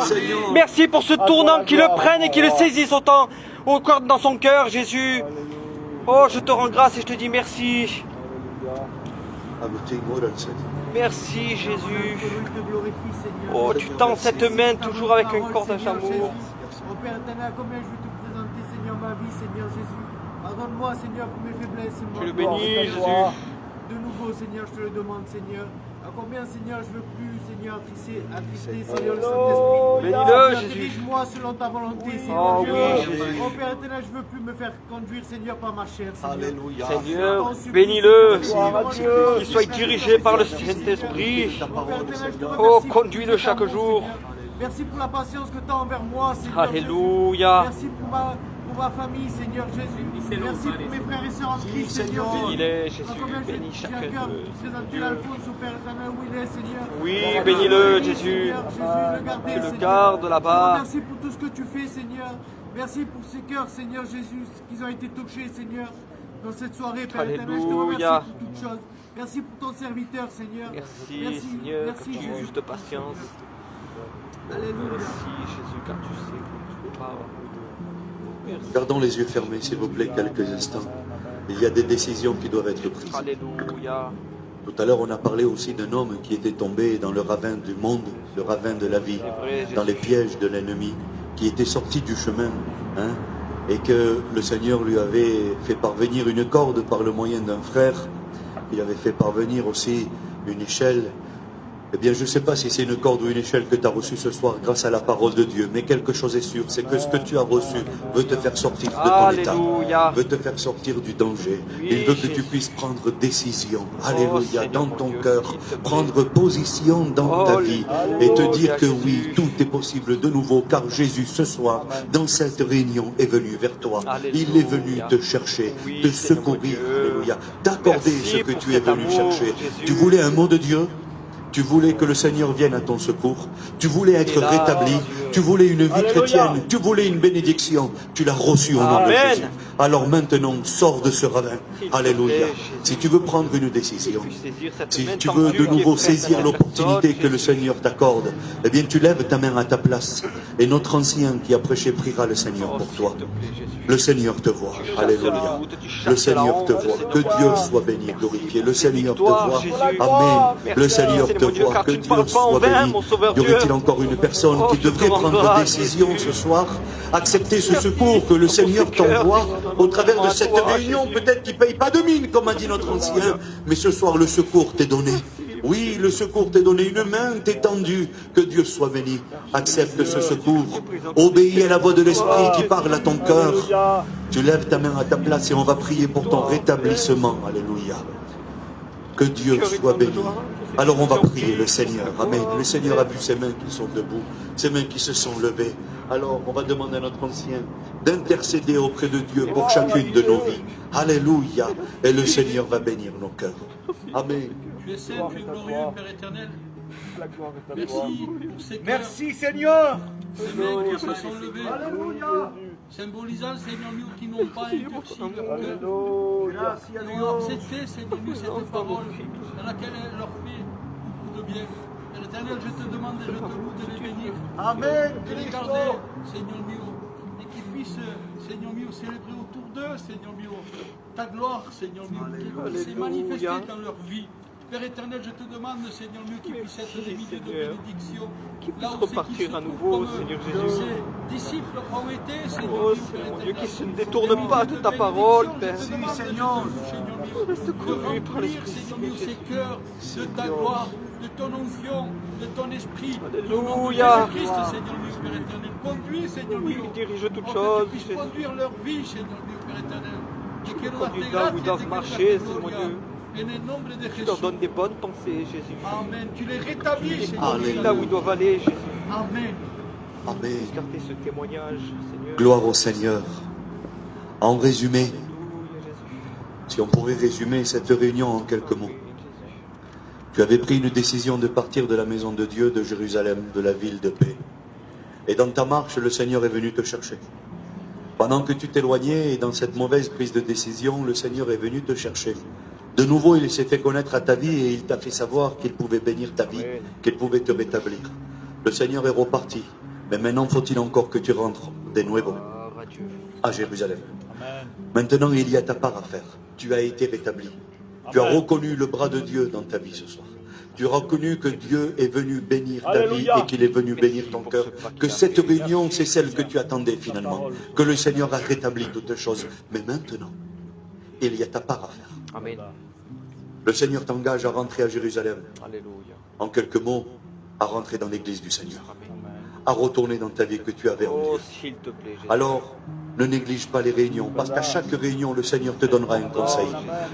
Merci pour ce tournant qui le prenne et qui le saisisse autant au corps dans son cœur, Jésus. Oh, je te rends grâce et je te dis merci. Merci, Jésus. Oh, tu tends cette main toujours avec un cordage d'amour. Oh Père éternel, combien je veux te présenter, Seigneur, ma vie, Seigneur Jésus. Pardonne-moi, Seigneur, pour mes faiblesses. Tu le bénis, Jésus. De nouveau, Seigneur, je te le demande, Seigneur. À combien, Seigneur, je veux plus, Seigneur, attrister, Seigneur, le Saint-Esprit. Bénis-le, Jésus. Dirige-moi selon ta volonté, Seigneur. Oh oui, Jésus. Oh Père éternel, je veux plus me faire conduire, Seigneur, par ma chair, Seigneur. Alléluia. Seigneur, bénis-le. Qu'il soit dirigé par le Saint-Esprit. Oh, conduis-le chaque jour. Merci pour la patience que tu as envers moi, Seigneur. Alléluia. Merci pour ma famille, Seigneur Jésus. Merci pour mes frères et sœurs en Christ, Seigneur. Bénis-les, Jésus. Bénis chacun J'ai un cœur d'eux. de présenter l'Alphonse au Père éternel où il est, Seigneur. Oui, bénis-le, Jésus. Tu le gardes là-bas. Merci pour tout ce que tu fais, Seigneur. Merci pour ces cœurs, Seigneur Jésus, qu'ils ont été touchés, Seigneur, dans cette soirée, Père éternel. Je te remercie pour toutes choses. Merci pour ton serviteur, Seigneur. Merci, Seigneur, merci, que tu Jésus. uses de patience. Alléluia. Merci, Jésus, car tu sais que tu parles. Merci. Gardons les yeux fermés, s'il vous plaît, quelques instants. Il y a des décisions qui doivent être prises. Alléluia. Tout à l'heure, on a parlé aussi d'un homme qui était tombé dans le ravin du monde, le ravin de la vie, dans les pièges de l'ennemi, qui était sorti du chemin, hein, et que le Seigneur lui avait fait parvenir une corde par le moyen d'un frère. Il avait fait parvenir aussi une échelle. Eh bien, je ne sais pas si c'est une corde ou une échelle que tu as reçue ce soir grâce à la parole de Dieu, mais quelque chose est sûr, c'est que ce que tu as reçu veut te faire sortir de ton état, veut te faire sortir du danger. Il veut que tu puisses prendre décision, alléluia, dans ton cœur, prendre position dans ta vie et te dire que oui, tout est possible de nouveau, car Jésus, ce soir, dans cette réunion, est venu vers toi. Il est venu te chercher, te secourir, alléluia, t'accorder ce que tu es venu chercher. Tu voulais un mot de Dieu? Tu voulais que le Seigneur vienne à ton secours. Tu voulais être rétabli. Tu voulais une vie chrétienne. Tu voulais une bénédiction. Tu l'as reçue au nom de Jésus. Alors maintenant, sors de ce ravin. Alléluia. Si tu veux prendre une décision, si tu veux de nouveau saisir l'opportunité que le Seigneur t'accorde, eh bien tu lèves ta main à ta place. Et notre ancien qui a prêché priera le Seigneur pour toi. Le Seigneur te voit. Alléluia. Le Seigneur te voit. Que Dieu soit béni, glorifié. Le Seigneur te voit. Amen. Le Seigneur te voit. Que Dieu soit béni. Y aurait-il encore une personne qui devrait prendre décision ce soir, accepter ce secours que le Seigneur t'envoie au travers de cette réunion? Peut-être qu'il ne paye pas de mine, comme a dit notre ancien, mais ce soir le secours t'est donné. Oui, le secours t'est donné, une main t'est tendue. Que Dieu soit béni. Accepte ce secours. Obéis à la voix de l'Esprit qui parle à ton cœur. Tu lèves ta main à ta place et on va prier pour ton rétablissement. Alléluia. Que Dieu soit béni. Alors on va prier le Seigneur. Amen. Le Seigneur a vu ses mains qui sont debout, ses mains qui se sont levées. Alors on va demander à notre ancien d'intercéder auprès de Dieu pour chacune de nos vies. Alléluia. Et le Seigneur va bénir nos cœurs. Amen. Tu es saint, tu es glorieux, Père éternel. Merci pour ces cœurs. Merci Seigneur. Ces mains qui se sont levées. Alléluia. Symbolisant, Seigneur Dieu, qui n'ont pas endurci leur cœur. Alléluia. Ils ont accepté, Seigneur Dieu, cette parole dans laquelle elle leur fait beaucoup de bien. Père éternel, je te demande et je te loue de les bénir. Amen. De les garder, Seigneur Mio. Et qu'ils puissent, Seigneur Mio, célébrer autour d'eux, Seigneur Mio, ta gloire, Seigneur Mio, qui puisse se manifester dans leur vie. Père éternel, je te demande, Seigneur Dieu, qu'ils puissent être des milliers de bénédictions. Qui puisse repartir à nouveau, Seigneur Jésus. Ces disciples ont été, Seigneur Oh, Dieu, Père Seigneur Dieu, éternel. qui ne détourne pas de ta parole, Père. Seigneur, Reste conduit par l'Esprit Seigneur Dieu, ces cœurs de ta gloire, de ton onction, de ton esprit. Alléluia. Christ, Seigneur Dieu, Père éternel. Conduis, Seigneur Oui, Dieu. il dirige toutes Oh, choses, que tu puisses Jésus. conduire leur vie, Seigneur Dieu, Père éternel. Et que Conduis là où ils doivent marcher, Seigneur Dieu. Tu leur donnes des bonnes pensées, Jésus. Amen. Tu les rétablis, Les Seigneur. conduis là où ils doivent aller, Jésus. Amen. Amen. Écartez ce témoignage, Seigneur. Gloire au Seigneur. En résumé, Alléluia, Jésus. si on pourrait résumer cette réunion en quelques mots. Tu avais pris une décision de partir de la maison de Dieu, de Jérusalem, de la ville de paix. Et dans ta marche, le Seigneur est venu te chercher. Pendant que tu t'éloignais et dans cette mauvaise prise de décision, le Seigneur est venu te chercher. De nouveau, il s'est fait connaître à ta vie et il t'a fait savoir qu'il pouvait bénir ta vie, qu'il pouvait te rétablir. Le Seigneur est reparti. Mais maintenant, faut-il encore que tu rentres de nouveau à Jérusalem. Maintenant, il y a ta part à faire. Tu as été rétabli. Tu as reconnu le bras de Dieu dans ta vie ce soir. Tu as reconnu que Dieu est venu bénir ta vie et qu'il est venu bénir ton cœur. Que cette réunion, c'est celle que tu attendais finalement. Que le Seigneur a rétabli toutes choses. Mais maintenant, il y a ta part à faire. Amen. Le Seigneur t'engage à rentrer à Jérusalem. Alléluia. En quelques mots, à rentrer dans l'église du Seigneur. Amen. À retourner dans ta vie que tu avais Oh, envie. s'il te plaît, Jésus. Alors, ne néglige pas les réunions, parce qu'à chaque réunion, le Seigneur te donnera un conseil.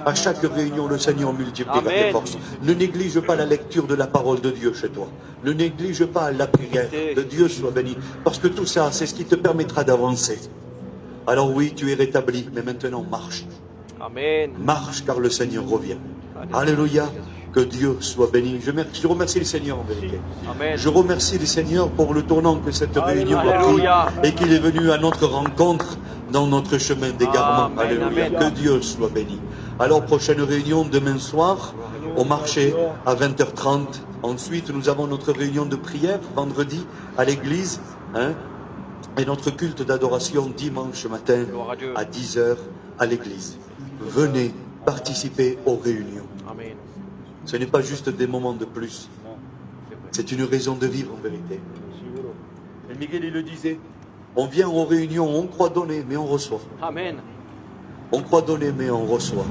À chaque réunion, le Seigneur multipliera tes forces. Ne néglige pas la lecture de la parole de Dieu chez toi. Ne néglige pas la prière de Dieu soit béni, parce que tout ça, c'est ce qui te permettra d'avancer. Alors oui, tu es rétabli, mais maintenant marche. Amen. Marche, car le Seigneur revient. Alléluia. Que Dieu soit béni. Je remercie le Seigneur en vérité. Amen. Je remercie le Seigneur pour le tournant que cette réunion a pris Alléluia. et qu'il est venu à notre rencontre dans notre chemin d'égarement. Amen, Alléluia. amen. Que Dieu soit béni. Alors, prochaine réunion demain soir au marché à 20h30. Ensuite, nous avons notre réunion de prière vendredi à l'église. Et notre culte d'adoration dimanche matin Gloire à Dieu. à 10h à l'église. Venez participer aux réunions. Amen. Ce n'est pas juste des moments de plus. C'est une raison de vivre en vérité. Et Miguel, il le disait. On vient aux réunions, on croit donner, mais on reçoit. Amen. On croit donner, mais on reçoit.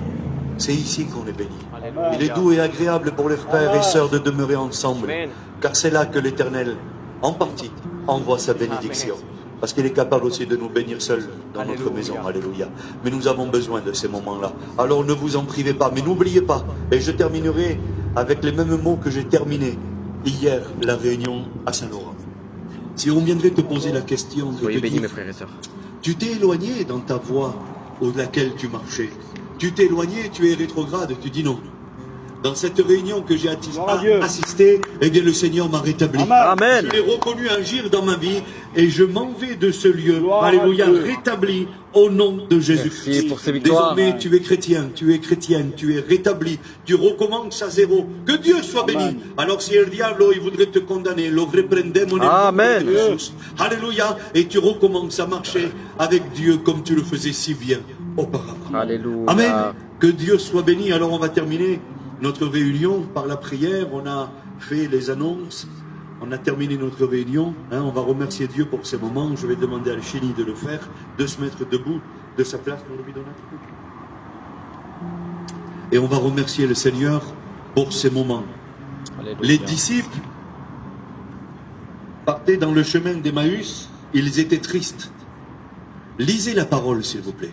C'est ici qu'on est béni. Alléluia. Il est doux et agréable pour les frères et sœurs de demeurer ensemble. Amen. Car c'est là que l'Éternel, en partie, envoie sa bénédiction. Parce qu'il est capable aussi de nous bénir seuls dans notre Alléluia. maison. Alléluia. Mais nous avons besoin de ces moments-là. Alors ne vous en privez pas. Mais n'oubliez pas, et je terminerai avec les mêmes mots que j'ai terminé hier, la réunion à Saint-Laurent. Si on viendrait te poser la question de Soyez te bénis, dire, mes frères et sœurs. tu t'es éloigné dans ta voie au laquelle tu marchais. Tu t'es éloigné, tu es rétrograde, tu dis non. Dans cette réunion que j'ai assistée, eh bien le Seigneur m'a rétabli. Amen. Je l'ai reconnu agir dans ma vie et je m'en vais de ce lieu. Alléluia, rétabli au nom de Jésus. Merci pour ces victoires. Désormais, tu es chrétien, tu es chrétienne, tu es rétabli. Tu recommences à zéro. Que Dieu soit béni. Alors si le diable, il voudrait te condamner, lo reprendemos en el Amen. nombre de Jésus. Alléluia. Et tu recommences à marcher avec Dieu comme tu le faisais si bien auparavant. Alléluia. Amen. Que Dieu soit béni. Alors on va terminer notre réunion par la prière. On a fait les annonces. On a terminé notre réunion. On va remercier Dieu pour ces moments. Je vais demander à Chéni de le faire, de se mettre debout de sa place pour le bidonnage. Et on va remercier le Seigneur pour ces moments. Alléluia. Les disciples partaient dans le chemin d'Emmaüs. Ils étaient tristes. Lisez la parole, s'il vous plaît.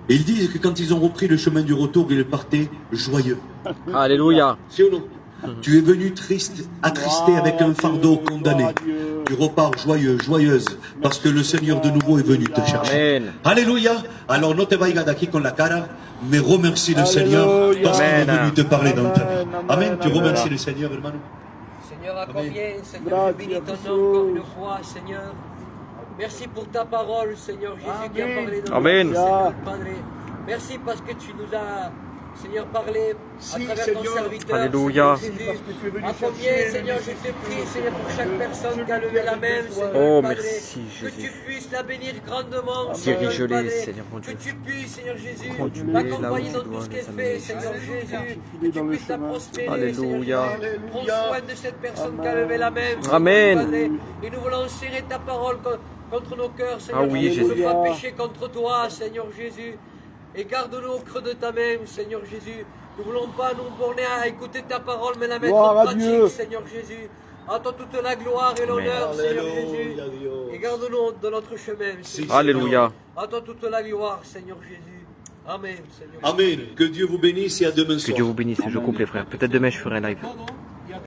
Et ils disent que quand ils ont repris le chemin du retour, ils partaient joyeux. Alléluia. Si ou non? Tu es venu triste, attristé avec un fardeau condamné. Tu repars joyeux, joyeuse, parce que le Seigneur de nouveau est venu te chercher. Amen. Alléluia. Alors no te vayas d'aquí con la cara, mais remercie le Seigneur parce qu'il est venu te parler dans ta vie. Amen. Tu remercies le Seigneur, hermano. Seigneur, à combien, Seigneur, je bénis ton nom encore une fois, Seigneur. Merci pour ta parole, Seigneur Jésus, qui a parlé dans Amen. notre vie, Seigneur Padre. Merci parce que tu nous as, Seigneur, parlé à travers ton serviteur. Alléluia. Seigneur Jésus. À combien, Seigneur, je te prie, Seigneur, pour chaque personne qui a levé la main, Seigneur Oh, Padre, merci, que Jésus. tu puisses la bénir grandement, Seigneur Dirige-les, Padre. Seigneur mon Dieu. Que tu puisses, Seigneur Jésus, Conduis-les l'accompagner là où dans tu tout ce dois qu'elle les fait, amener. Seigneur Jésus. Que tu puisses la prospérer, Alléluia. Seigneur Jésus. Prends soin de cette personne qui a levé la main, Seigneur Amen. Padre. Et nous voulons serrer ta parole contre nos cœurs, Seigneur. Ah oui, Jésus. Nous ne Jésus. pas pécher contre toi, Seigneur Jésus. Et garde-nous au creux de ta main, Seigneur Jésus. Nous ne voulons pas nous borner à écouter ta parole, mais la mettre en pratique, Seigneur Jésus. À toi toute la gloire et l'honneur, Seigneur Jésus. Et garde-nous dans notre chemin, Seigneur. Alléluia. À toi toute la gloire, Seigneur Jésus. Amen, Seigneur. Amen. Que Dieu vous bénisse et à demain Que soir. Dieu vous bénisse. Je coupe les frères. Peut-être demain je ferai un live.